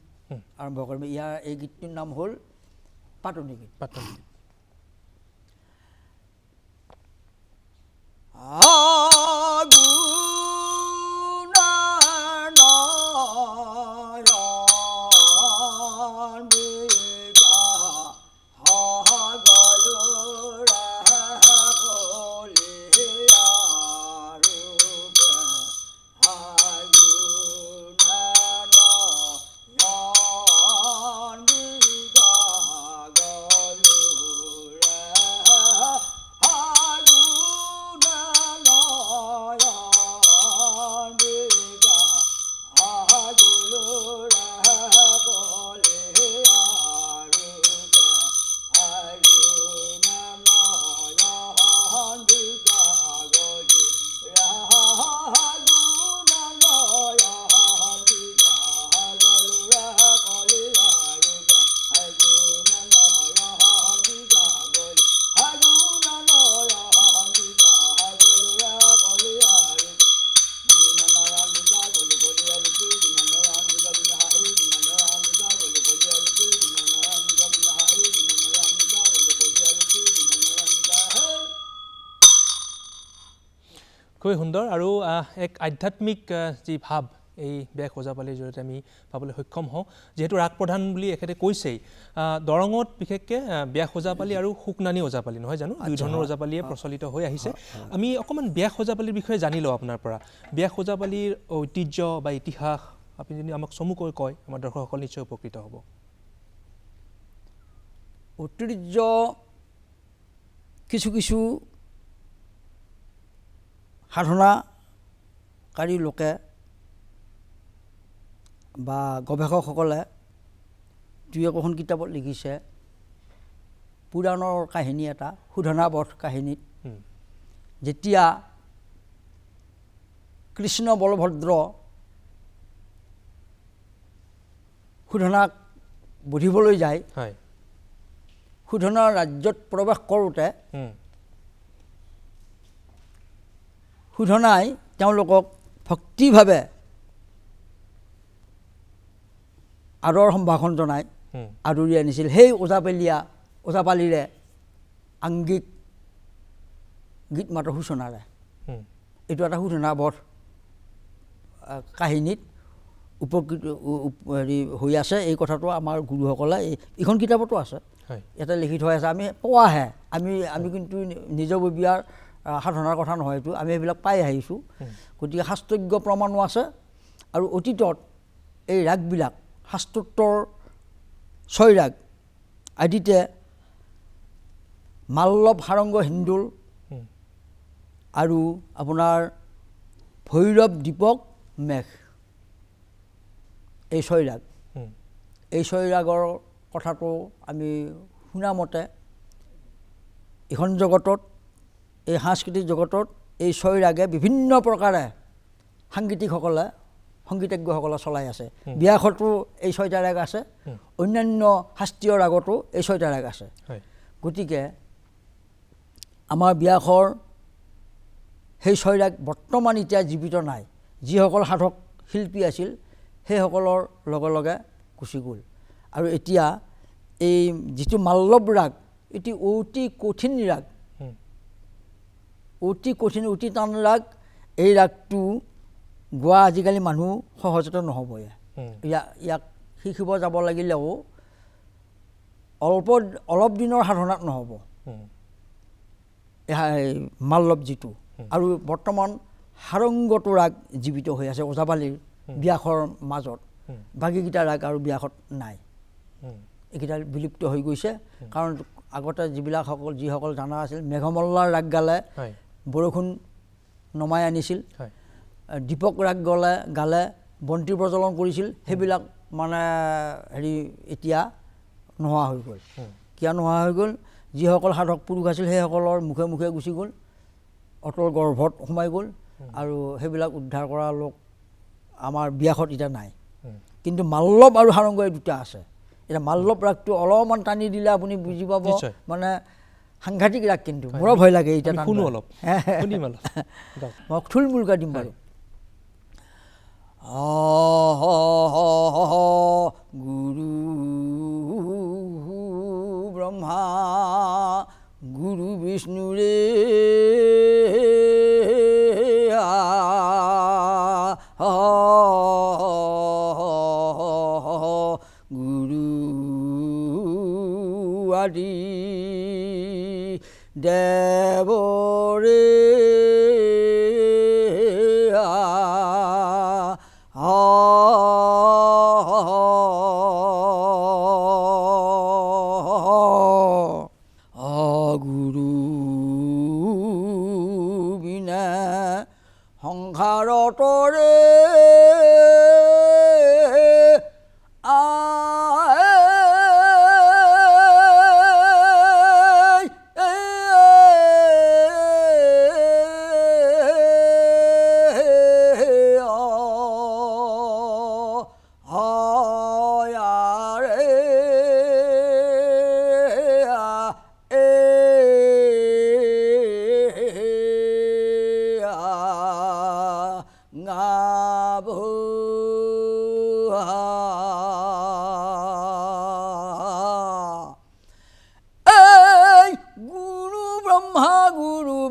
আৰম্ভ কৰিম। এই গীতটোৰ নাম হ'ল পাতনি গীত। খুবই সুন্দৰ আৰু এক আধ্যাত্মিক যি ভাৱ এই ব্যাস ওজাপালিৰ জৰিয়তে আমি পাবলৈ সক্ষম হওঁ যেহেতু ৰাগ প্ৰধান বুলি এখেতে কৈছেই দৰঙত বিশেষকৈ ব্যাস ওজাপালি আৰু শুকনানী ওজাপালি নহয় জানো দুই ধৰণৰ ওজাপালিয়ে প্ৰচলিত হৈ আহিছে আমি অকণমান ব্যাস ওজাপালিৰ বিষয়ে জানি লওঁ আপোনাৰ পৰা ব্যাস ওজাপালিৰ ঐতিহ্য বা ইতিহাস আপুনি যদি আমাক চমুকৈ কয় আমাৰ দৰ্শকসকল নিশ্চয় উপকৃত হ'ব ঐতিহ্য কিছু কিছু সাধনাকাৰী লোকে বা গৱেষকসকলে দুই একোখন কিতাপত লিখিছে পুৰাণৰ কাহিনী এটা শোধনাবধ কাহিনীত যেতিয়া কৃষ্ণ বলভদ্ৰ শোধনাক বধিবলৈ যায় শোধনাৰ ৰাজ্যত প্ৰৱেশ কৰোঁতে শোধনাই তেওঁলোকক ভক্তিভাৱে আদৰ সম্ভাষণ জনাই আদৰি আনিছিল সেই ওজাপালিৰে আংগিক গীত মাতৰ সূচনাৰে এইটো এটা শোধনাবধ কাহিনীত উপকৃত হৈ আছে এই কথাটো আমাৰ গুৰুসকলে এইখন কিতাপতো আছে ইয়াতে লিখি থৈ আছে আমি পোৱাহে আমি কিন্তু নিজববীয়াৰ সাধনাৰ কথা নহয় এইটো আমি এইবিলাক পাই আহিছোঁ গতিকে শাস্ত্ৰজ্ঞ প্ৰমাণো আছে আৰু অতীতত এই ৰাগবিলাক শাস্ত্ৰোত্তৰ 6 ৰাগ আদিতে মাল্লৱ সাৰংগ হিন্দোল আৰু আপোনাৰ ভৈৰৱ দীপক মেঘ এই 6 ৰাগ এই 6 ৰাগৰ কথাটো আমি শুনামতে এইখন জগতত এই সাংস্কৃতিক জগতত এই 6 ৰাগে বিভিন্ন প্ৰকাৰে সাংগীতিকসকলে সংগীতজ্ঞসকলে চলাই আছে ব্যাসতো এই 6টা ৰাগ আছে অন্যান্য শাস্ত্ৰীয় ৰাগতো এই 6টা ৰাগ আছে গতিকে আমাৰ ব্যাসৰ সেই 6 ৰাগ বৰ্তমান এতিয়া জীৱিত নাই যিসকল সাধক শিল্পী আছিল সেইসকলৰ লগে লগে গুচি গ'ল আৰু এতিয়া এই যিটো মাল্লৱ ৰাগ এটি অতি কঠিন ৰাগ অতি কঠিন অতি টান ৰাগ এই ৰাগটো গোৱা আজিকালি মানুহ সহজতে নহ'ব ইয়াক শিকিব যাব লাগিলেও অলপ দিনৰ সাধনাত নহ'ব মাল্লৱ যিটো আৰু বৰ্তমান সাৰংগটো ৰাগ জীৱিত হৈ আছে ওজাপালিৰ ব্যাসৰ মাজত বাকীকেইটা ৰাগ আৰু ব্যাসত নাই এইকেইটা বিলুপ্ত হৈ গৈছে কাৰণ আগতে যিসকল জানা আছিল মেঘমল্লাৰ ৰাগ গালে বৰষুণ নমাই আনিছিল দীপক ৰাগ গালে বন্তি প্ৰজ্বলন কৰিছিল সেইবিলাক মানে এতিয়া নোহোৱা হৈ গ'ল কিয় নোহোৱা হৈ গ'ল যিসকল সাধক পুৰুষ আছিল সেইসকলৰ মুখে মুখে গুচি গ'ল অটল গৰ্ভত সোমাই গ'ল আৰু সেইবিলাক উদ্ধাৰ কৰা লোক আমাৰ ব্যাসত এতিয়া নাই কিন্তু মাল্লৱ আৰু সাৰংগ এই দুটা আছে এতিয়া মাল্লৱ ৰাগটো অলপমান টানি দিলে আপুনি বুজি পাব মানে সাংঘাতিক ৰাগ কিন্তু মোৰো ভয় লাগে এতিয়া শুনো অলপ মই থুলমূলকৈ দিম বাৰু গুৰু ব্ৰহ্মা গুৰু বিষ্ণুৰে গুৰু আদি দেৱৰে গুৰু বিনা সংসাৰতৰে ৰে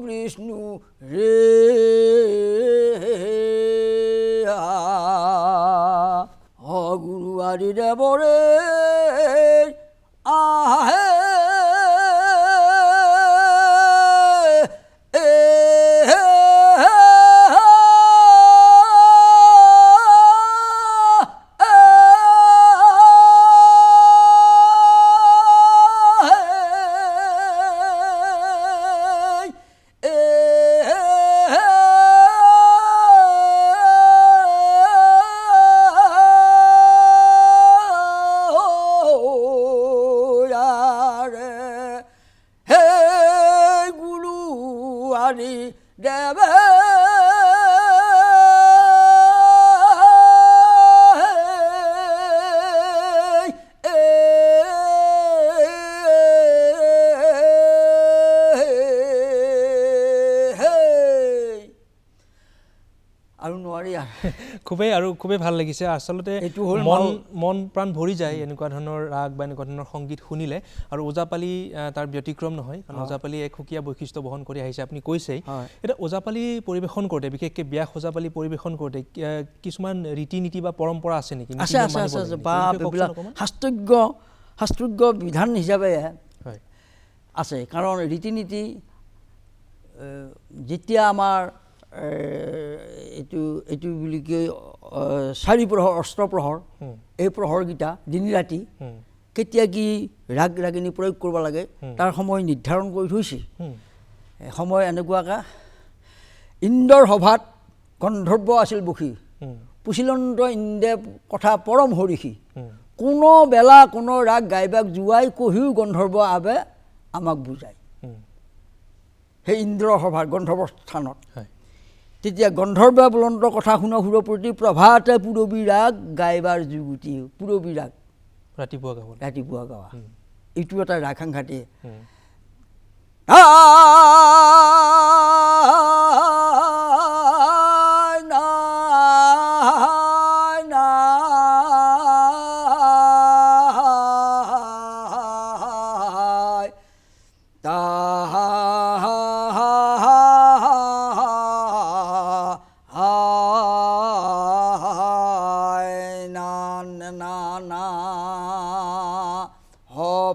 বিষ্ণু ৰে দেৱৰে আহে খুবেই ভাল লাগিছে আচলতে মন প্ৰাণ ভৰি যায় এনেকুৱা ধৰণৰ ৰাগ বা এনেকুৱা ধৰণৰ সংগীত শুনিলে আৰু ওজাপালি তাৰ ব্যতিক্ৰম নহয় কাৰণ ওজাপালি এক সুকীয়া বৈশিষ্ট্য বহন কৰি আহিছে আপুনি কৈছেই এটা ওজাপালি পৰিৱেশন কৰোঁতে বিশেষকৈ বিয়া ওজাপালি পৰিৱেশন কৰোঁতে কিছুমান ৰীতি নীতি বা পৰম্পৰা আছে নেকি শাস্ত্ৰজ্ঞ বিধান হিচাপে আছে কাৰণ ৰীতি নীতি যেতিয়া আমাৰ এইটো বুলি কয় 4 প্ৰহৰ অস্ত্ৰপ্ৰহৰ এই প্ৰহৰকেইটা দিন ৰাতি কেতিয়া কি ৰাগ ৰাগিনী প্ৰয়োগ কৰিব লাগে তাৰ সময় নিৰ্ধাৰণ কৰি থৈছে সময় এনেকুৱাকৈ ইন্দ্ৰৰ সভাত গন্ধৰ্ব আছিল বসী পুচিলন্ত ইন্দ্ৰে কথা পৰম হৰিষী কোনো বেলা কোনো ৰাগ গাইবাক যোৱাই কহিও গন্ধৰ্ব আবে আমাক বুজায় সেই ইন্দ্ৰৰ সভাত গন্ধৰ্ব স্থানত তেতিয়া গন্ধৰ্ব বুলন্ত কথা শুনা সুৰপ্ৰতি প্ৰভাতে পুৰবী ৰাগ গাইবাৰ যুগুতি পুৰবী ৰাগ ৰাতিপুৱা গাৱা এইটো এটা ৰাগ সাংঘাতিক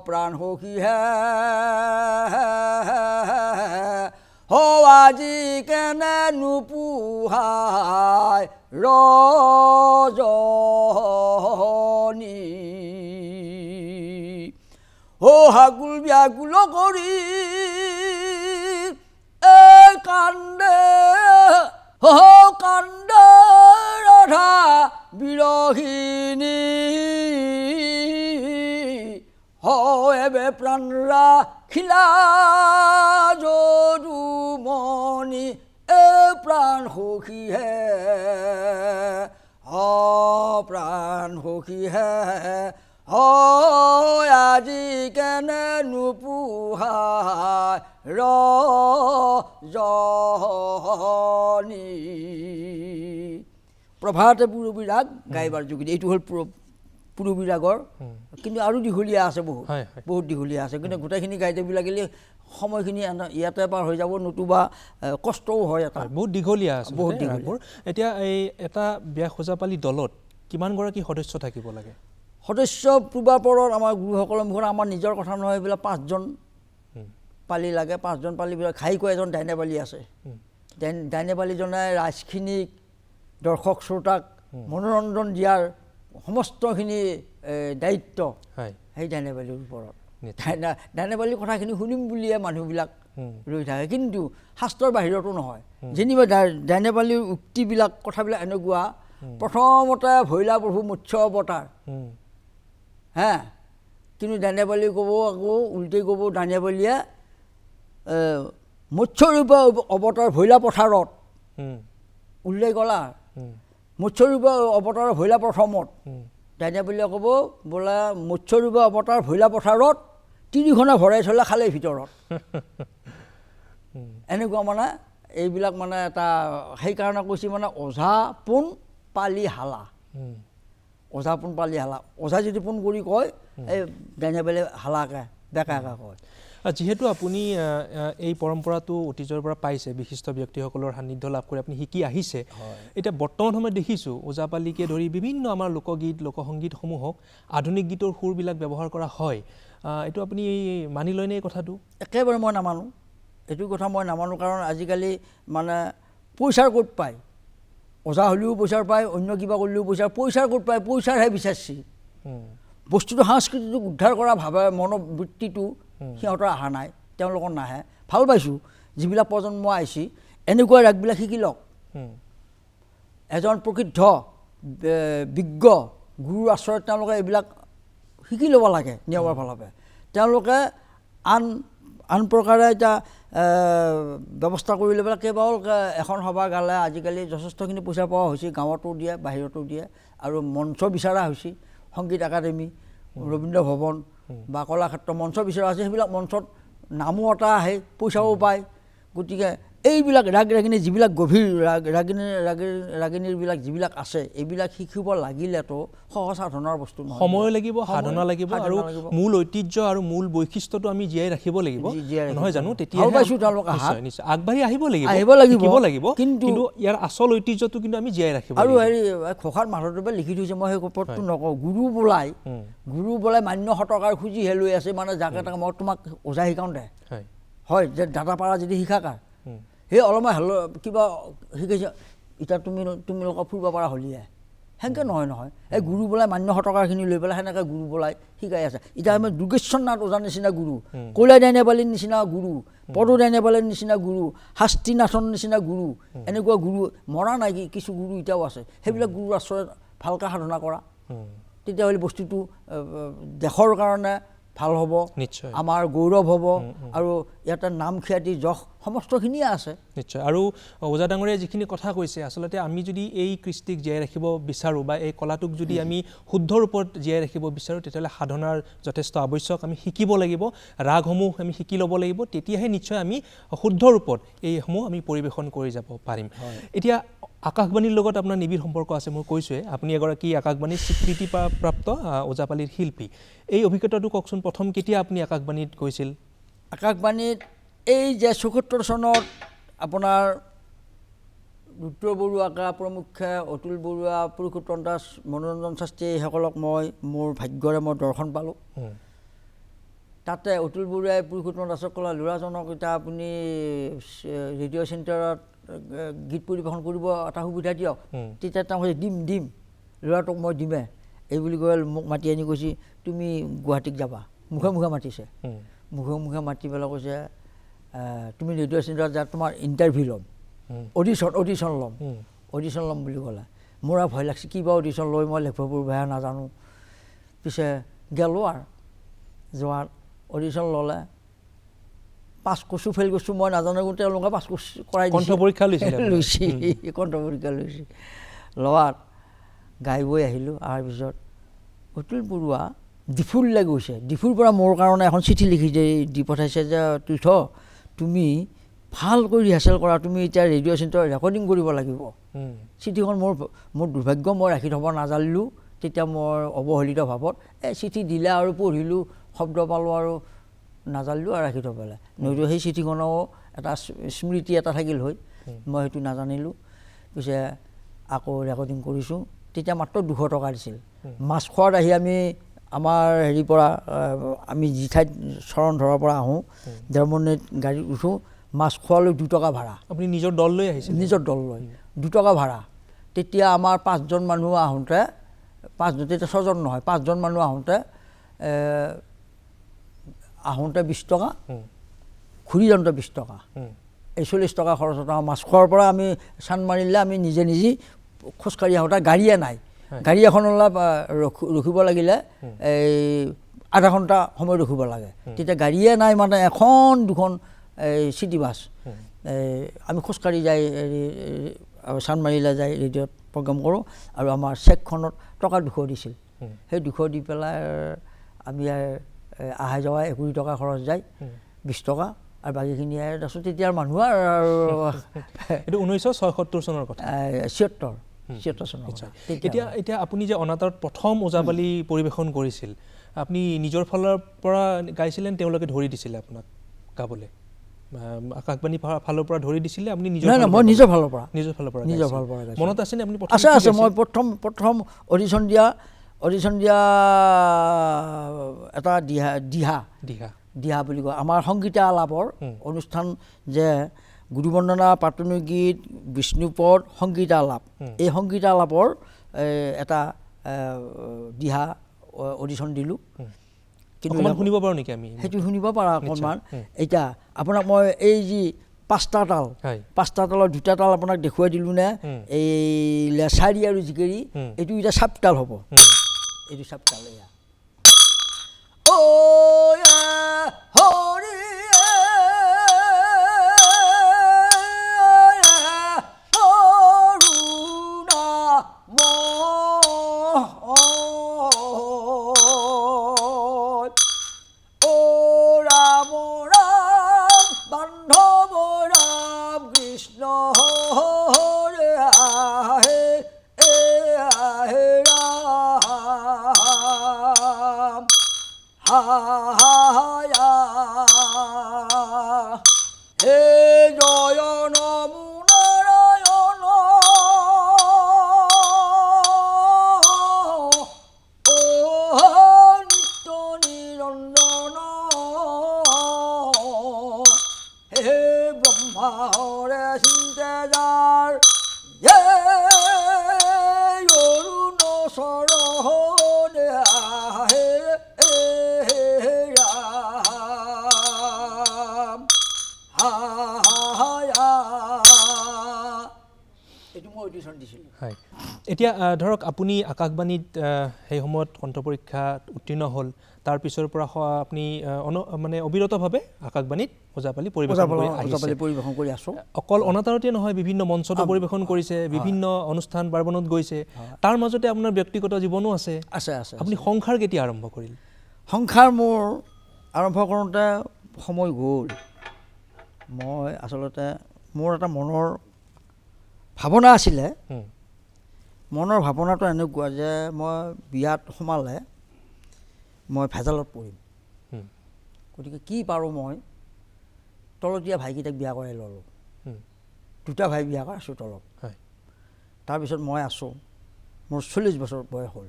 প্ৰাণ সখী হে আজি কেনে নুপুহাই ৰজনী হাকুল ব্যাকুল কৰি কান্দে কান্দে ৰাধা বিৰহিনী এবে প্ৰাণ ৰাখিলা যদুমণি এ প্ৰাণ সখী হে প্ৰাণ সখী হে আজি কেনে নুপুহাই ৰজনী প্ৰভাতে পুৰবী ৰাগ গাইবাৰ যোগেদি এইটো হ'ল পুৰবী ৰাগৰ কিন্তু আৰু দীঘলীয়া আছে বহুত দীঘলীয়া আছে কিন্তু গোটেইখিনি গাই দিব লাগিলে সময়খিনি ইয়াতে পাৰ হৈ যাব নতুবা কষ্টও হয় এটা বহুত দীঘলীয়া আছে বহুত দীঘলীয়া এতিয়া এই এটা বিয়া ওজাপালি দলত কিমানগৰাকী সদস্য থাকিব লাগে সদস্য পূৰ্বাপৰত আমাৰ গুৰুসকলৰ মুখত আমাৰ নিজৰ কথা নহয় এইবিলাক 5জন পালি লাগে 5জন পালিবিলাক ঘাইকৈ এজন ডাইনেপালি আছে ডাইনেপালিজনে ৰাজখিনিক দৰ্শক শ্ৰোতাক মনোৰঞ্জন দিয়াৰ সমস্তখিনি দায়িত্ব সেই ডাইনেপালিৰ ওপৰত ডাইনেপালিৰ কথাখিনি শুনিম বুলিয়ে মানুহবিলাক ৰৈ থাকে কিন্তু শাস্ত্ৰৰ বাহিৰতো নহয় যেনিবা ডাইনেপালিৰ উক্তিবিলাক কথাবিলাক এনেকুৱা প্ৰথমতে ভৈলা প্ৰভু মৎস্য অৱতাৰ কিন্তু ডাইনেপালি ক'ব আকৌ উল্টেই ক'ব ডাইনেপালিয়ে মৎস্যৰূপ অৱতাৰ ভৈলা পথাৰত উল্লেখ ক'লা মৎস্যৰূপ অৱতাৰ ভৈলা প্ৰথমত ডাইনেপালিয়ে ক'ব বোলে মৎস্যৰূপ অৱতাৰ ভৈলা পথাৰত 3খনে ভৰাই থ'লে খালে ভিতৰত এনেকুৱা মানে এইবিলাক মানে এটা সেইকাৰণে কৈছে মানে ওঝা পোন পালি হালা ওঝা পোন পালি হালা ওঝা যদি পোন কৰি কয় এই ডাইনেপালিয়ে হালাকে বেকাকে কয় যিহেতু আপুনি এই পৰম্পৰাটো অতীজৰ পৰা পাইছে, বিশিষ্ট ব্যক্তিসকলৰ সান্নিধ্য লাভ কৰি আপুনি শিকি আহিছে, এতিয়া বৰ্তমান সময়ত দেখিছোঁ ওজাপালিকে ধৰি বিভিন্ন আমাৰ লোকগীত লোকসংগীতসমূহক আধুনিক গীতৰ সুৰবিলাক ব্যৱহাৰ কৰা হয়, এইটো আপুনি মানি লয়নে এই কথাটো? একেবাৰে মই নামানো, এইটো কথা মই নামানো, কাৰণ আজিকালি মানে পইচাৰ ক'ত পায়, ওজা হ'লেও পইচাৰ পায়, অন্য কিবা কৰিলেও পইচাৰ ক'ত পায়, পইচাৰহে বিচাৰিছে। বস্তুটো সংস্কৃতিটোক উদ্ধাৰ কৰা ভাবে মনোবৃত্তিটো সিহঁতৰ অহা নাই, তেওঁলোকৰ নাহে। ভাল পাইছোঁ যিবিলাক প্ৰজন্ম আহিছে এনেকুৱা ৰাগবিলাক শিকি লওক। এজন প্ৰকৃত বিজ্ঞ গুৰুৰ আশ্ৰয়ত তেওঁলোকে এইবিলাক শিকি ল'ব লাগে নিয়মৰ ফালৰ। তেওঁলোকে আন প্ৰকাৰে এতিয়া ব্যৱস্থা কৰি লৈ পেলাই কেৱল এখন সভা গালে আজিকালি যথেষ্টখিনি পইচা পোৱা হৈছে, গাঁৱতো দিয়ে বাহিৰতো দিয়ে, আৰু মঞ্চ বিচৰা হৈছে। সংগীত একাডেমি, ৰবীন্দ্ৰ ভৱন বা কলাক্ষেত্ৰ মঞ্চ বিচৰা আছে, সেইবিলাক মঞ্চত নামো এটা আহে, পইচাও পায়। গতিকে এইবিলাক ৰাগ ৰাগিনী যিবিলাক গভীৰ ৰাগিনীৰবিলাক যিবিলাক আছে, এইবিলাক শিকিব লাগিলেতো সহজ সাধনাৰ বস্তু নহয়, সময় লাগিব, সাধনা লাগিব, আৰু মূল ঐতিহ্য আৰু মূল বৈশিষ্ট্যটো আমি জীয়াই ৰাখিব লাগিব, নহয় জানো? তেতিয়া আগবাঢ়ি আহিব লাগিব, কিন্তু ইয়াৰ আচল ঐতিহ্যটো কিন্তু আমি জীয়াই ৰাখিব লাগিব। আৰু হেৰি ঘোষাৰ মাধৱদেৱে লিখি থৈছে, মই সেই ওপৰতটো নকওঁ, গুৰু বোলাই মান্য শতকাৰ খুজিহে লৈ আছে, মানে যাকে তাকে মই তোমাক ওজা শিকাওঁ দে, হয় যে দাদা পাৰা যদি শিকাকাৰ সেই অলপমান কিবা শিকাইছে, এতিয়া তোমালোকক ফুৰিব পৰা হ'লিয়ে, সেনেকৈ নহয়। এই গুৰু বোলাই মান্য শতকাৰখিনি লৈ পেলাই সেনেকৈ গুৰু বোলাই শিকাই আছে। এতিয়া আমি দুৰ্গেশ্বৰ নাথ ওজাৰ নিচিনা গুৰু, কৈলাই দাইনেবালীৰ নিচিনা গুৰু, পদু দাইনেবালীৰ নিচিনা গুৰু, শাস্ত্ৰীনাথৰ নিচিনা গুৰু, এনেকুৱা গুৰু মৰা নাই, কিছু গুৰু এতিয়াও আছে। সেইবিলাক গুৰুৰ আশ্ৰয়ত ভালকৈ সাধনা কৰা, তেতিয়াহ'লে বস্তুটো দেশৰ কাৰণে ভাল হ'ব, নিশ্চয় আমাৰ গৌৰৱ হ'ব, আৰু ইয়াতে নাম খ্যাতি যশ সমস্তখিনিয়ে আছে। নিশ্চয়। আৰু ওজা ডাঙৰীয়াই যিখিনি কথা কৈছে, আচলতে আমি যদি এই কৃষ্টিক জীয়াই ৰাখিব বিচাৰোঁ বা এই কলাটোক যদি আমি শুদ্ধ ৰূপত জীয়াই ৰাখিব বিচাৰোঁ, তেতিয়াহ'লে সাধনাৰ যথেষ্ট আৱশ্যক। আমি শিকিব লাগিব, ৰাগসমূহ আমি শিকি ল'ব লাগিব, তেতিয়াহে নিশ্চয় আমি শুদ্ধ ৰূপত এইসমূহ আমি পৰিৱেশন কৰি যাব পাৰিম। এতিয়া আকাশবাণীৰ লগত আপোনাৰ নিবিড় সম্পৰ্ক আছে, মই কৈছোঁৱে, আপুনি এগৰাকী আকাশবাণীৰ স্বীকৃতিপ্ৰাপ্ত ওজাপালিৰ শিল্পী। এই অভিজ্ঞতাটো কওকচোন, প্ৰথম কেতিয়া আপুনি আকাশবাণীত গৈছিল? আকাশবাণীত এই যে ৭৪ চনত আপোনাৰ ৰুদ্ৰ বৰুৱা প্ৰমুখ্যে, অতুল বৰুৱা, পুৰুষোত্তম দাস, মনোৰঞ্জন শাস্ত্ৰী, এইসকলক মোৰ ভাগ্যৰে মই দৰ্শন পালোঁ। তাতে অতুল বৰুৱাই পুৰুষোত্তম দাসক ক'লে, ল'ৰাজনক এতিয়া আপুনি ৰেডিঅ' চেণ্টাৰত গীত পৰিৱেশন কৰিব এটা সুবিধা দিয়ক। তেতিয়া তেওঁ কৈছে দিম, ল'ৰাটোক মই দিমে, এই বুলি কৈ মোক মাতি আনি কৈছে তুমি গুৱাহাটীত যাবা। মুখে মুখে মাতিছে, মুখে মুখে মাতি পেলাই কৈছে তুমি ৰেডিঅ' চেণ্টাৰত যা, তোমাৰ ইণ্টাৰভিউ ল'ম, অডিশ্যন ল'ম বুলি ক'লে। মোৰ আৰু ভয় লাগিছে, কিবা অডিশ্যন লৈ মই লিখিব পঢ়িবহে নাজানো। পিছে গ'লোঁ আৰু যোৱাত অডিশ্যন ল'লে, পাছ কৰিছোঁ ফেইল কৰিছোঁ মই নাজানো, কিন্তু তেওঁলোকে পাছ কৰাই দিছে, কণ্ঠ পৰীক্ষা লৈছে। লোৱাত গাই বৈ আহিলোঁ। অহাৰ পিছত অতুল বৰুৱা ডিফুলৈ গৈছে, ডিফুৰ পৰা মোৰ কাৰণে এখন চিঠি লিখি দি পঠাইছে যে তীৰ্থ, তুমি ভালকৈ ৰিহাৰ্চেল কৰা, তুমি এতিয়া ৰেডিঅ' চেণ্টাৰত ৰেকৰ্ডিং কৰিব লাগিব। চিঠিখন মোৰ দুৰ্ভাগ্য, মই ৰাখি থ'ব নাজানিলোঁ তেতিয়া মোৰ অৱহেলিত ভাৱত। এই চিঠি দিলে আৰু পঢ়িলোঁ, শব্দ পালোঁ আৰু নাজানিলোঁ আৰু ৰাখি থৈ পেলাই। নহয়তো সেই চিঠিখনো এটা স্মৃতি এটা থাকিল হয়, মই সেইটো নাজানিলোঁ। পিছে আকৌ ৰেকৰ্ডিং কৰিছোঁ। তেতিয়া মাত্ৰ 200 টকা দিছিল। মাছ খোৱাত আহি আমি আমাৰ হেৰিৰ পৰা আমি যি ঠাইত চৰণ ধৰাৰ পৰা আহোঁ, দেওমুনিত গাড়ীত উঠোঁ, মাছ খোৱালৈ 2 টকা ভাড়া। আপুনি নিজৰ দল লৈ আহিছিল? নিজৰ দল লৈ 2 টকা ভাড়া। তেতিয়া আমাৰ 5জন মানুহ আহোঁতে, তেতিয়া 6জন নহয়, 5জন মানুহ আহোঁতে 20 টকা, ঘূৰি যাওঁতে 20 টকা, এই 40 টকা খৰচ টকা। মাছ খোৱাৰ পৰা আমি চান্দমাৰিলে আমি নিজে খোজকাঢ়ি আহোঁতে গাড়ীয়ে নাই, গাড়ী এখন অলপ ৰখিব লাগিলে এই আধা ঘণ্টা সময় ৰখিব লাগে। তেতিয়া গাড়ীয়ে নাই, মানে এখন দুখন এই চিটি বাছ, আমি খোজকাঢ়ি যাই চান্দমাৰিলৈ যাই ৰেডিঅ'ত প্ৰগ্ৰাম কৰোঁ। আৰু আমাৰ চেকখনত টকা 200 দিছিল, সেই 200 দি পেলাই আমি আহা যোৱা 20 টকা খৰচ যায়, 20 টকা, আৰু বাকীখিনি তাৰপিছত তেতিয়াৰ মানুহ আৰু এইটো 1976 চনৰ কথা, 76 চনৰ। এতিয়া আপুনি যে অনাতাঁৰত প্ৰথম ওজাপালি পৰিৱেশন কৰিছিল, আপুনি নিজৰ ফালৰ পৰা গাইছিলে তেওঁলোকে ধৰি দিছিলে আপোনাক গাবলৈ আকাশবাণী ফালৰ পৰা ধৰি দিছিলে আপুনি নাই মই নিজৰ ফালৰ পৰা মনত আছেনে আপুনি আছে মই প্ৰথম অডিশ্যন দিয়া এটা দিহা বুলি কয় আমাৰ সংগীতা আলাপৰ অনুষ্ঠান যে গুৰুবন্দনা প্ৰাৰ্থমিক গীত বিষ্ণুপদ সংগীতা আলাপ এই সংগীতা আলাপৰ এটা দিহা অডিশ্যন দিলোঁ কিন্তু শুনিব পাৰোঁ নেকি আমি সেইটো শুনিব পাৰা অকণমান এতিয়া আপোনাক মই এই যি পাঁচটা তালৰ দুটা তাল আপোনাক দেখুৱাই দিলোঁ নে এই লেচাৰী আৰু জিকেৰি এইটো এতিয়া চাপতাল হ'ব এইটো চাপতাল এয়া এতিয়া ধৰক আপুনি আকাশবাণীত সেই সময়ত কণ্ঠ পৰীক্ষাত উত্তীৰ্ণ হ'ল তাৰ পিছৰ পৰা আপুনি মানে অবিৰতভাৱে আকাশবাণীত ওজাপালি পৰিৱেশন কৰি আছোঁ অকল অনাতাৰতে নহয় বিভিন্ন মঞ্চতো পৰিৱেশন কৰিছে বিভিন্ন অনুষ্ঠান পাৰ্বণত গৈছে তাৰ মাজতে আপোনাৰ ব্যক্তিগত জীৱনো আছে আপুনি সংসাৰ কেতিয়া আৰম্ভ কৰিলে সংসাৰ মোৰ আৰম্ভ কৰোঁতে সময় গ'ল মই আচলতে মোৰ এটা মনৰ ভাৱনা আছিলে মনৰ ভাৱনাটো এনেকুৱা যে মই বিয়াত সোমালে মই ভেজালত পৰিম গতিকে কি পাৰোঁ মই তলতীয়া ভাইকেইটাক বিয়া কৰাই ল'লোঁ দুটা ভাই বিয়া কৰাইছোঁ তলত তাৰপিছত মই আছোঁ মোৰ 40 বছৰ বয়স হ'ল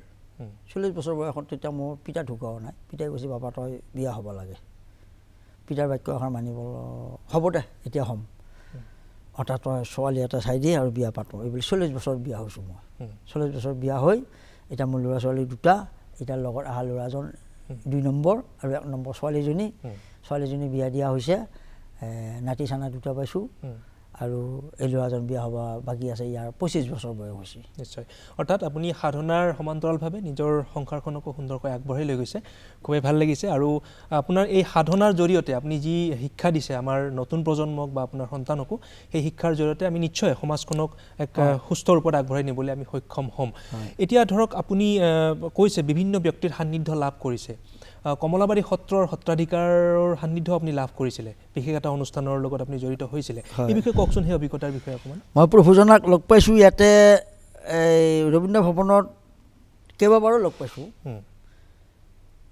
40 বছৰ বয়সত তেতিয়া মোৰ পিতা ঢুকাও নাই পিতাই কৈছে বাবা তই বিয়া হ'ব লাগে পিতাৰ বাক্য এষাৰ মানিব হ'ব দে এতিয়া হ'ম হঠাৎ তই ছোৱালী এটা চাই দিয়ে আৰু বিয়া পাতোঁ এইবুলি 40 বছৰত বিয়া হৈছোঁ মই 40 বছৰত বিয়া হৈ এতিয়া মোৰ ল'ৰা ছোৱালী দুটা এতিয়া লগত অহা ল'ৰাজন 2 নম্বৰ আৰু 1 নম্বৰ ছোৱালীজনী বিয়া দিয়া হৈছে নাতি চানা দুটা পাইছোঁ আৰু এই ল'ৰাজন বিয়া হ'ব বাকী আছে ইয়াৰ 25 বছৰ বয়স হৈছে নিশ্চয় অৰ্থাৎ আপুনি সাধনাৰ সমান্তৰালভাৱে নিজৰ সংসাৰখনকো সুন্দৰকৈ আগবঢ়াই লৈ গৈছে খুবেই ভাল লাগিছে আৰু আপোনাৰ এই সাধনাৰ জৰিয়তে আপুনি যি শিক্ষা দিছে আমাৰ নতুন প্ৰজন্মক বা আপোনাৰ সন্তানকো সেই শিক্ষাৰ জৰিয়তে আমি নিশ্চয় সমাজখনক এক সুস্থ ৰূপত আগবঢ়াই নিবলৈ আমি সক্ষম হ'ম এতিয়া ধৰক আপুনি কৈছে বিভিন্ন ব্যক্তিৰ সান্নিধ্য লাভ কৰিছে কমলাবাৰী সত্ৰৰ সত্ৰাধিকাৰৰ সান্নিধ্য আপুনি লাভ কৰিছিলে বিশেষ এটা অনুষ্ঠানৰ লগত আপুনি জড়িত হৈছিলে এই বিষয়ে কওকচোন সেই অভিজ্ঞতাৰ বিষয়ে অকণমান মই প্ৰভুজনাক লগ পাইছোঁ ইয়াতে ৰবীন্দ্ৰ ভৱনত কেইবাবাৰো লগ পাইছোঁ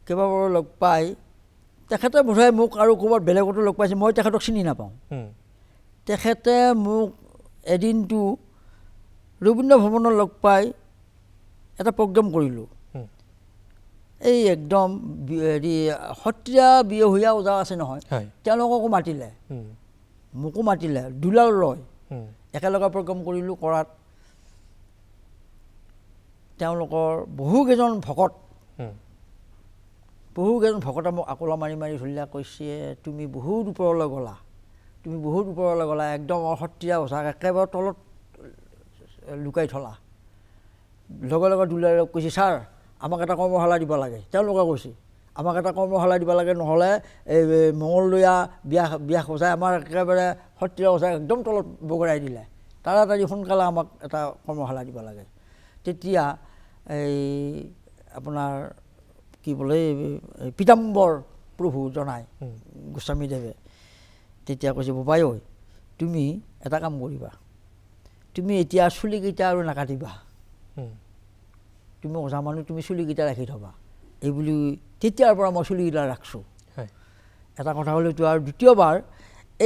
কেইবাবাৰো লগ পাই তেখেতে বোধহয় মোক আৰু ক'ৰবাত বেলেগতো লগ পাইছে মই তেখেতক চিনি নাপাওঁ তেখেতে মোক এদিনটো ৰবীন্দ্ৰ ভৱনত লগ পাই এটা প্ৰগ্ৰাম কৰিলোঁ এই একদম হেৰি সত্ৰীয়া বিয়হীয়া ওজা আছে নহয় তেওঁলোককো মাতিলে মোকো মাতিলে দুলাল লয় একেলগে প্ৰগ্ৰাম কৰিলোঁ কৰাত তেওঁলোকৰ বহুকেইজন ভকতে মোক আকোলা মাৰি ধৰিলে কৈছে তুমি বহুত ওপৰলৈ গ'লা একদম সত্ৰীয়া ওজাক একেবাৰে তলত লুকাই থলা লগে লগে দুলালক কৈছে ছাৰ আমাক এটা কৰ্মশালা দিব লাগে তেওঁলোকে কৈছে আমাক এটা কৰ্মশালা দিব লাগে নহ'লে এই মঙলদৈয়া বিয়া সজাই আমাৰ একেবাৰে সত্ৰীয়া সজাই একদম তলত বগৰাই দিলে তাড়াতাড়ি সোনকালে আমাক এটা কৰ্মশালা দিব লাগে তেতিয়া এই আপোনাৰ কি বোলে পীতাম্বৰ প্ৰভু জনাই গোস্বামীদেৱে তেতিয়া কৈছে বোপাই ঐ তুমি এটা কাম কৰিবা তুমি এতিয়া চুলিকেইটা আৰু নাকাটিবা তুমি ওজা মানুহ তুমি চুলিকেইটা ৰাখি থবা এইবুলি তেতিয়াৰ পৰা মই চুলিকেইটা ৰাখছোঁ। এটা কথা হ'ল এইটো। আৰু দ্বিতীয়বাৰ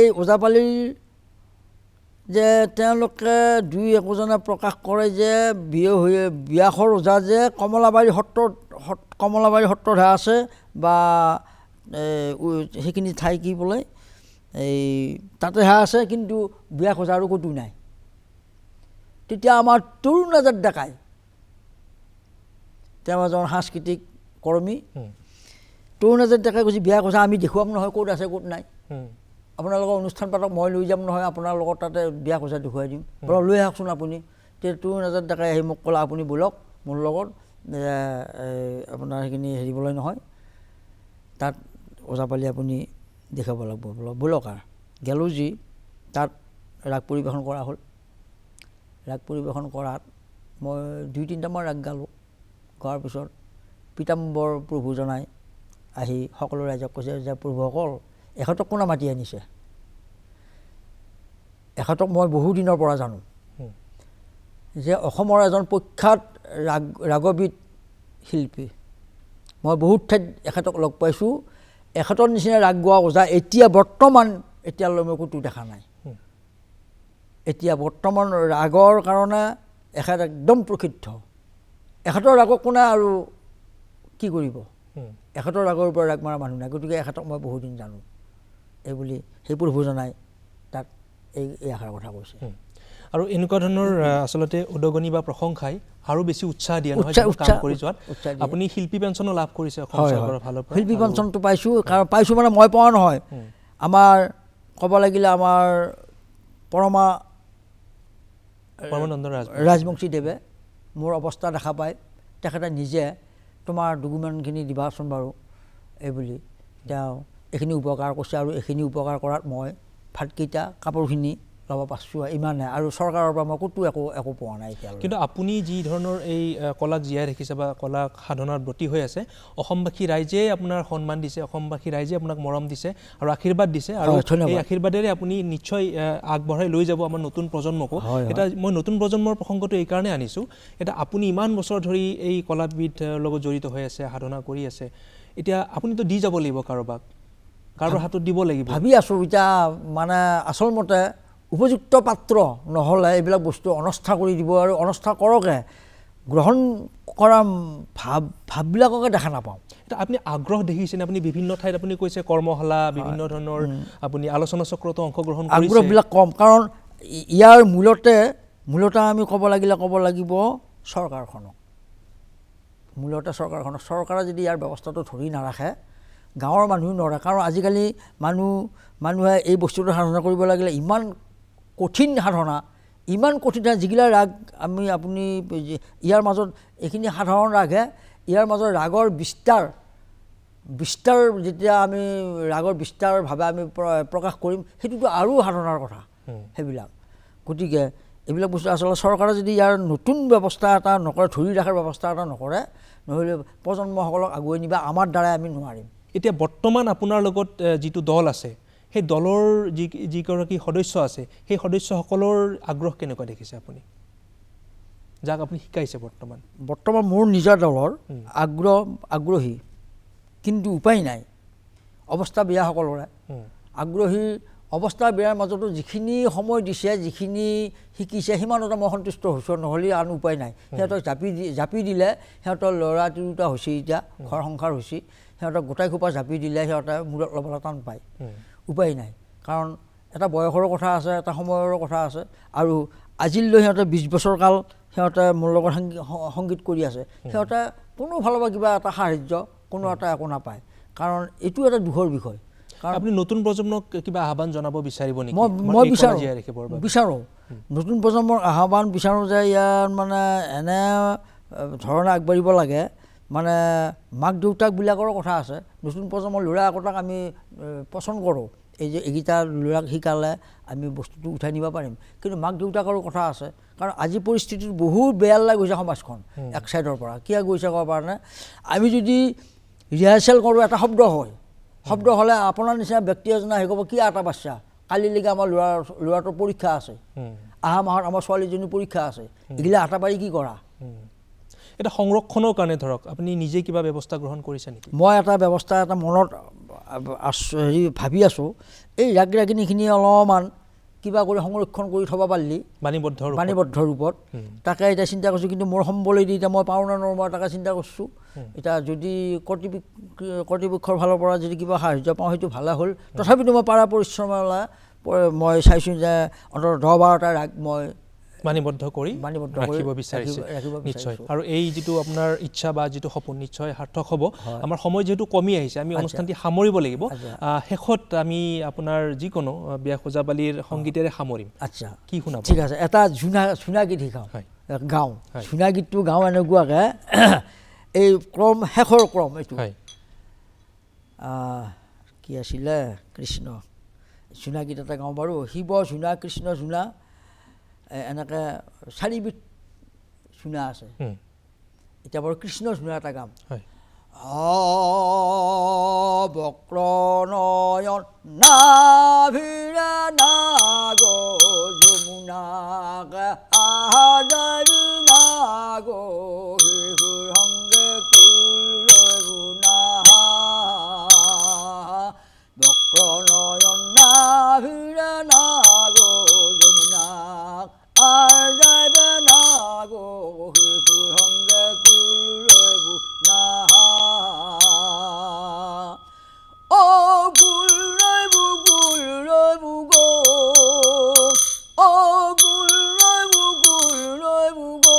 এই ওজাপালিৰ যে তেওঁলোকে দুই একোজনে প্ৰকাশ কৰে যে বিয়াখৰ ওজা যে কমলাবাৰী সত্ৰতহে আছে বা সেইখিনি ঠাই কি বোলে এই তাতেহে আছে, কিন্তু বিয়াখ ওজা আৰু ক'তো নাই। তেতিয়া আমাৰ তৰুণৰাজত ডেকাই, তেওঁ এজন সাংস্কৃতিক কৰ্মী, তৰুণৰাজত ডেকাই কৈছে বিয়া ওজা আমি দেখুৱাম নহয়, ক'ত আছে ক'ত নাই, আপোনালোকৰ অনুষ্ঠান পাতক, মই লৈ যাম নহয় আপোনাৰ লগত, তাতে বিয়া ওজা দেখুৱাই দিম, বোলে লৈ আহকচোন আপুনি। তেতিয়া তৰুণৰাজত ডেকাই আহি মোক ক'লে আপুনি ব'লক মোৰ লগত, আপোনাৰ সেইখিনি হেৰিবলৈ নহয়, তাত ওজাপালি আপুনি দেখাব লাগিব। ব'লক আৰু গেলোঁ যি তাত ৰাগ পৰিৱেশন কৰা হ'ল। ৰাগ পৰিৱেশন কৰাত মই 2-3টামান ৰাগ গালোঁ। গোৱাৰ পিছত পীতাম্বৰ প্ৰভুজনাই আহি সকলো ৰাইজক কৈছে যে প্ৰভুসকল, এখেতক কোনে মাতি আনিছে? এখেতক মই বহু দিনৰ পৰা জানো যে অসমৰ এজন প্ৰখ্যাত ৰাগবিদ শিল্পী। মই বহুত ঠাইত এখেতক লগ পাইছোঁ। এখেতৰ নিচিনা ৰাগ গোৱা ওজা বৰ্তমান এতিয়ালৈ মই ক'তো দেখা নাই। এতিয়া বৰ্তমান ৰাগৰ কাৰণে এখেত একদম প্ৰসিদ্ধ। এখেতৰ ৰাগক কোনে আৰু কি কৰিব? এখেতৰ ৰাগৰ পৰা ৰাগ মৰা মানুহ নাই। গতিকে এখেতক মই বহুদিন জানো, এইবুলি সেই প্ৰভুজনাই তাত এই আশাৰ কথা কৈছে। আৰু এনেকুৱা ধৰণৰ আচলতে উদগনি বা প্ৰশংসাই আৰু বেছি উৎসাহ দিয়ে নহয় কাম কৰি যোৱাত। আপুনি শিল্পী পেঞ্চনো লাভ কৰিছে অসম চৰকাৰৰ ফালৰ পৰা? শিল্পী পেঞ্চনটো পাইছোঁ, কাৰণ পাইছোঁ মানে মই পোৱা নহয়। আমাৰ ক'ব লাগিলে আমাৰ পৰমানন্দ ৰাজবংশীদেৱে মোৰ অৱস্থা দেখা পায়, তেখেতে নিজে তোমাৰ ডকুমেণ্টখিনি দিবাচোন বাৰু এইবুলি তেওঁ এইখিনি উপকাৰ কৰিছে। আৰু এইখিনি উপকাৰ কৰাত মই ভাতকেইটা কাপোৰখিনি ল'ব পাৰছোঁ, ইমানে। আৰু চৰকাৰৰ পৰা মই ক'তো একো পোৱা নাই এতিয়ালৈ। কিন্তু আপুনি যি ধৰণৰ এই কলাক জীয়াই ৰাখিছে বা কলা সাধনাৰ ব্ৰতী হৈ আছে, অসমবাসী ৰাইজে আপোনাৰ সন্মান দিছে, অসমবাসী ৰাইজে আপোনাক মৰম দিছে আৰু আশীৰ্বাদ দিছে। আৰু এই আশীৰ্বাদেৰে আপুনি নিশ্চয় আগবঢ়াই লৈ যাব আমাৰ নতুন প্ৰজন্মকো। এটা মই নতুন প্ৰজন্মৰ প্ৰসংগটো এইকাৰণে আনিছোঁ, এটা আপুনি ইমান বছৰ ধৰি এই কলাবিধ লগত জড়িত হৈ আছে, সাধনা কৰি আছে, এতিয়া আপুনিতো দি যাব লাগিব কাৰোবাৰ হাতত দিব লাগিব। ভাবি আছোঁ এতিয়া মানে আচলমতে উপযুক্ত পাত্ৰ নহ'লে এইবিলাক বস্তু অনস্থা কৰি দিব, আৰু অনস্থা কৰকে গ্ৰহণ কৰা ভাৱবিলাককে দেখা নাপাওঁ। এতিয়া আপুনি আগ্ৰহ দেখিছেনে? আপুনি বিভিন্ন ঠাইত আপুনি কৈছে কৰ্মশালা, বিভিন্ন ধৰণৰ আপুনি আলোচনা চক্ৰতো অংশগ্ৰহণ কৰিছে। আগ্ৰহবিলাক কম, কাৰণ ইয়াৰ মূলতে আমি ক'ব লাগিব চৰকাৰখনক। চৰকাৰে যদি ইয়াৰ ব্যৱস্থাটো ধৰি নাৰাখে, গাঁৱৰ মানুহ নৰখে। কাৰণ আজিকালি মানুহে এই বস্তুটো সাধনা কৰিব লাগিলে ইমান কঠিন সাধনা, যিগিলা ৰাগ আপুনি ইয়াৰ মাজত এইখিনি সাধাৰণ ৰাগহে, ইয়াৰ মাজত ৰাগৰ বিস্তাৰ যেতিয়া আমি ৰাগৰ বিস্তাৰভাৱে আমি প্ৰকাশ কৰিম, সেইটোতো আৰু সাধনাৰ কথা সেইবিলাক। গতিকে এইবিলাক বস্তু আচলতে চৰকাৰে যদি ইয়াৰ নতুন ব্যৱস্থা এটা নকৰে, ধৰি ৰখাৰ ব্যৱস্থা এটা নকৰে, নহ'লে প্ৰজন্মসকলক আগুৱাই নিবা আমাৰ দ্বাৰাই আমি নোৱাৰিম। এতিয়া বৰ্তমান আপোনাৰ লগত যিটো দল আছে, সেই দলৰ যিগৰাকী সদস্য আছে, সেই সদস্যসকলৰ আগ্ৰহ কেনেকুৱা দেখিছে আপুনি, যাক আপুনি শিকাইছে? বৰ্তমান মোৰ নিজৰ দলৰ আগ্ৰহী, কিন্তু উপায় নাই। অৱস্থা বেয়া সকলোৰে আগ্ৰহী। অৱস্থা বেয়াৰ মাজতো যিখিনি সময় দিছে, যিখিনি শিকিছে, সিমানতে মই সন্তুষ্ট হৈছোঁ, নহ'লে আন উপায় নাই। সিহঁতক জাপি দিলে সিহঁতৰ ল'ৰা তিৰোতা হৈছে, এতিয়া ঘৰ সংসাৰ হৈছে, সিহঁতক গোটাই খোপা জাপি দিলে সিহঁতে মূৰত ল'বলৈ টান পায়। উপায় নাই, কাৰণ এটা বয়সৰো কথা আছে, এটা সময়ৰো কথা আছে। আৰু আজিলৈ সিহঁতে 20 বছৰ কাল সিহঁতে মোৰ লগত সংগীত কৰি আছে, সিহঁতে কোনো ফালৰ পৰা কিবা এটা সাহাৰ্য কোনো এটা একো নাপায়। কাৰণ এইটো এটা দুখৰ বিষয়। আপুনি নতুন প্ৰজন্মক কিবা আহ্বান জনাব বিচাৰিব নেকি? মই বিচাৰোঁ নতুন প্ৰজন্মৰ আহ্বান বিচাৰোঁ যে ইয়াৰ মানে এনে ধৰণে আগবাঢ়িব লাগে। মানে মাক দেউতাকবিলাকৰো কথা আছে। নতুন প্ৰজন্মৰ ল'ৰা একোটাক আমি পচন্দ কৰোঁ, এই যে এইকেইটা ল'ৰাক শিকালে আমি বস্তুটো উঠাই নিব পাৰিম, কিন্তু মাক দেউতাকৰো কথা আছে। কাৰণ আজি পৰিস্থিতিটো বহুত বেয়া লাগি গৈছে সমাজখন এক চাইডৰ পৰা। কিয় গৈছে ক'ব পৰা নাই। আমি যদি ৰিহাৰ্চেল কৰোঁ, এটা শব্দ হ'লে আপোনাৰ নিচিনা ব্যক্তি এজনে আহি ক'ব, কি এটা বাচ্ছা, কালিলৈকে আমাৰ ল'ৰাটোৰ পৰীক্ষা আছে, অহা মাহত আমাৰ ছোৱালীজনীৰ পৰীক্ষা আছে, এইগিলা হাতা পাৰি কি কৰা? এটা সংৰক্ষণৰ কাৰণে ধৰক আপুনি নিজে কিবা ব্যৱস্থা গ্ৰহণ কৰিছে নেকি? মই এটা ব্যৱস্থা এটা মনত হেৰি ভাবি আছোঁ, এই ৰাগ ৰাগিনীখিনি অলপমান কিবা কৰি সংৰক্ষণ কৰি থ'ব পাৰিলি বাণীবদ্ধ ৰূপত, তাকে এতিয়া চিন্তা কৰিছোঁ। কিন্তু মোৰ সম্বলেদি এতিয়া মই পাওঁ নে নোৱাৰোঁ তাকে চিন্তা কৰিছোঁ। এতিয়া যদি কৰ্তৃপক্ষৰ ফালৰ পৰা যদি কিবা সাহাৰ্য পাওঁ সেইটো ভালে হ'ল। তথাপিতো মই পাৰা পৰিশ্ৰমলা মই চাইছোঁ যে অন্ততঃ 10-12টা ৰাগ মই বাণীবদ্ধ কৰি ৰাখিব বিচাৰিছে। নিশ্চয়। আৰু এই যিটো আপোনাৰ ইচ্ছা বা যিটো সপোন নিশ্চয় সাৰ্থক হ'ব। আমাৰ সময় যিহেতু কমি আহিছে, আমি অনুষ্ঠানটি সামৰিব লাগিব। শেষত আমি আপোনাৰ যিকোনো বিয়া খোজাবালিৰ সংগীতেৰে সামৰিম। আচ্ছা, কি শুনাব? ঠিক আছে, এটা ঝুনা গীত গাওঁ। ঝুনা গীতটো গাওঁ এনেকুৱাকৈ, এই ক্ৰম শেষৰ ক্ৰম এইটো কি আছিলে, কৃষ্ণ ঝুনা গীত এটা গাওঁ বাৰু। শিৱ ঝুনা, কৃষ্ণ ঝুনা, এনেকৈ 4বিধ ঝুনা আছে। এতিয়া বাৰু কৃষ্ণ ঝুনা এটা গাম। বক্ৰ নয়ন নাভিৰে নাগ যমুনা আহাৰি নাগ শিশুৰ সংগে কুল গুণা। বক্ৰ নয়ন নাভিৰে নাগ যমুনা আহাৰি নাগ শিশুৰ সংগে কুল গুণা। ও গুল রইবু গো, ও গুল রইবু গো,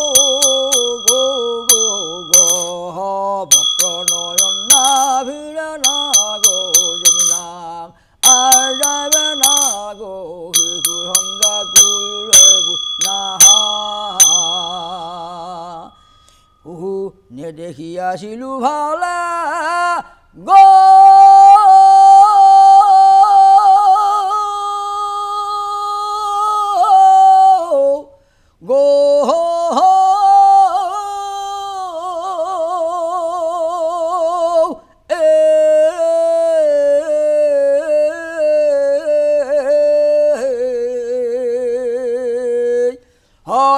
গো গো গো। বক্র নয়ন নাভিরে নাগ যমুনা আজাবে নাগ শিশুর সংজ্ঞা কুল রইবু নাহা। নেদেখিয়াছিলো ভালে গো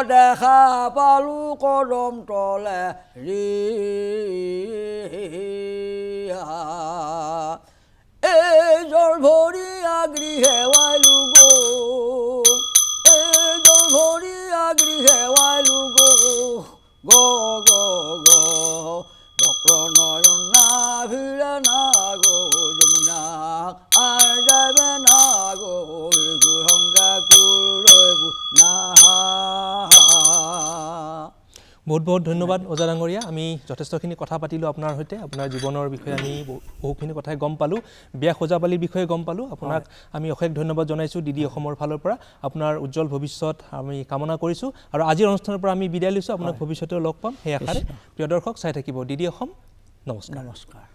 দেখা পালো কদম তলে ৰে এই জল ভৰি আগৰি হেৱাইলো গো, এই জল ভৰি আগৰি হেৱাইলো গো, গো গো গো। বক্ৰ নয়ন নাভিৰে নাগ যমুনা আজাবে নাগ শিশুৰ সংজ্ঞা কুল ৰইবু নাহা। বহুত বহুত ধন্যবাদ ওজা ডাঙৰীয়া। আমি যথেষ্টখিনি কথা পাতিলোঁ আপোনাৰ সৈতে। আপোনাৰ জীৱনৰ বিষয়ে আমি বহুখিনি কথাই গম পালোঁ, বিয়া খোজাবালিৰ বিষয়ে গম পালোঁ। আপোনাক আমি অশেষ ধন্যবাদ জনাইছোঁ ডিডি অসমৰ ফালৰ পৰা। আপোনাৰ উজ্জ্বল ভৱিষ্যত আমি কামনা কৰিছোঁ। আৰু আজিৰ অনুষ্ঠানৰ পৰা আমি বিদায় লৈছোঁ। আপোনাক ভৱিষ্যতেও লগ পাম সেই আশাৰে। প্ৰিয় দৰ্শক, চাই থাকিব ডিডি অসম। নমস্কাৰ।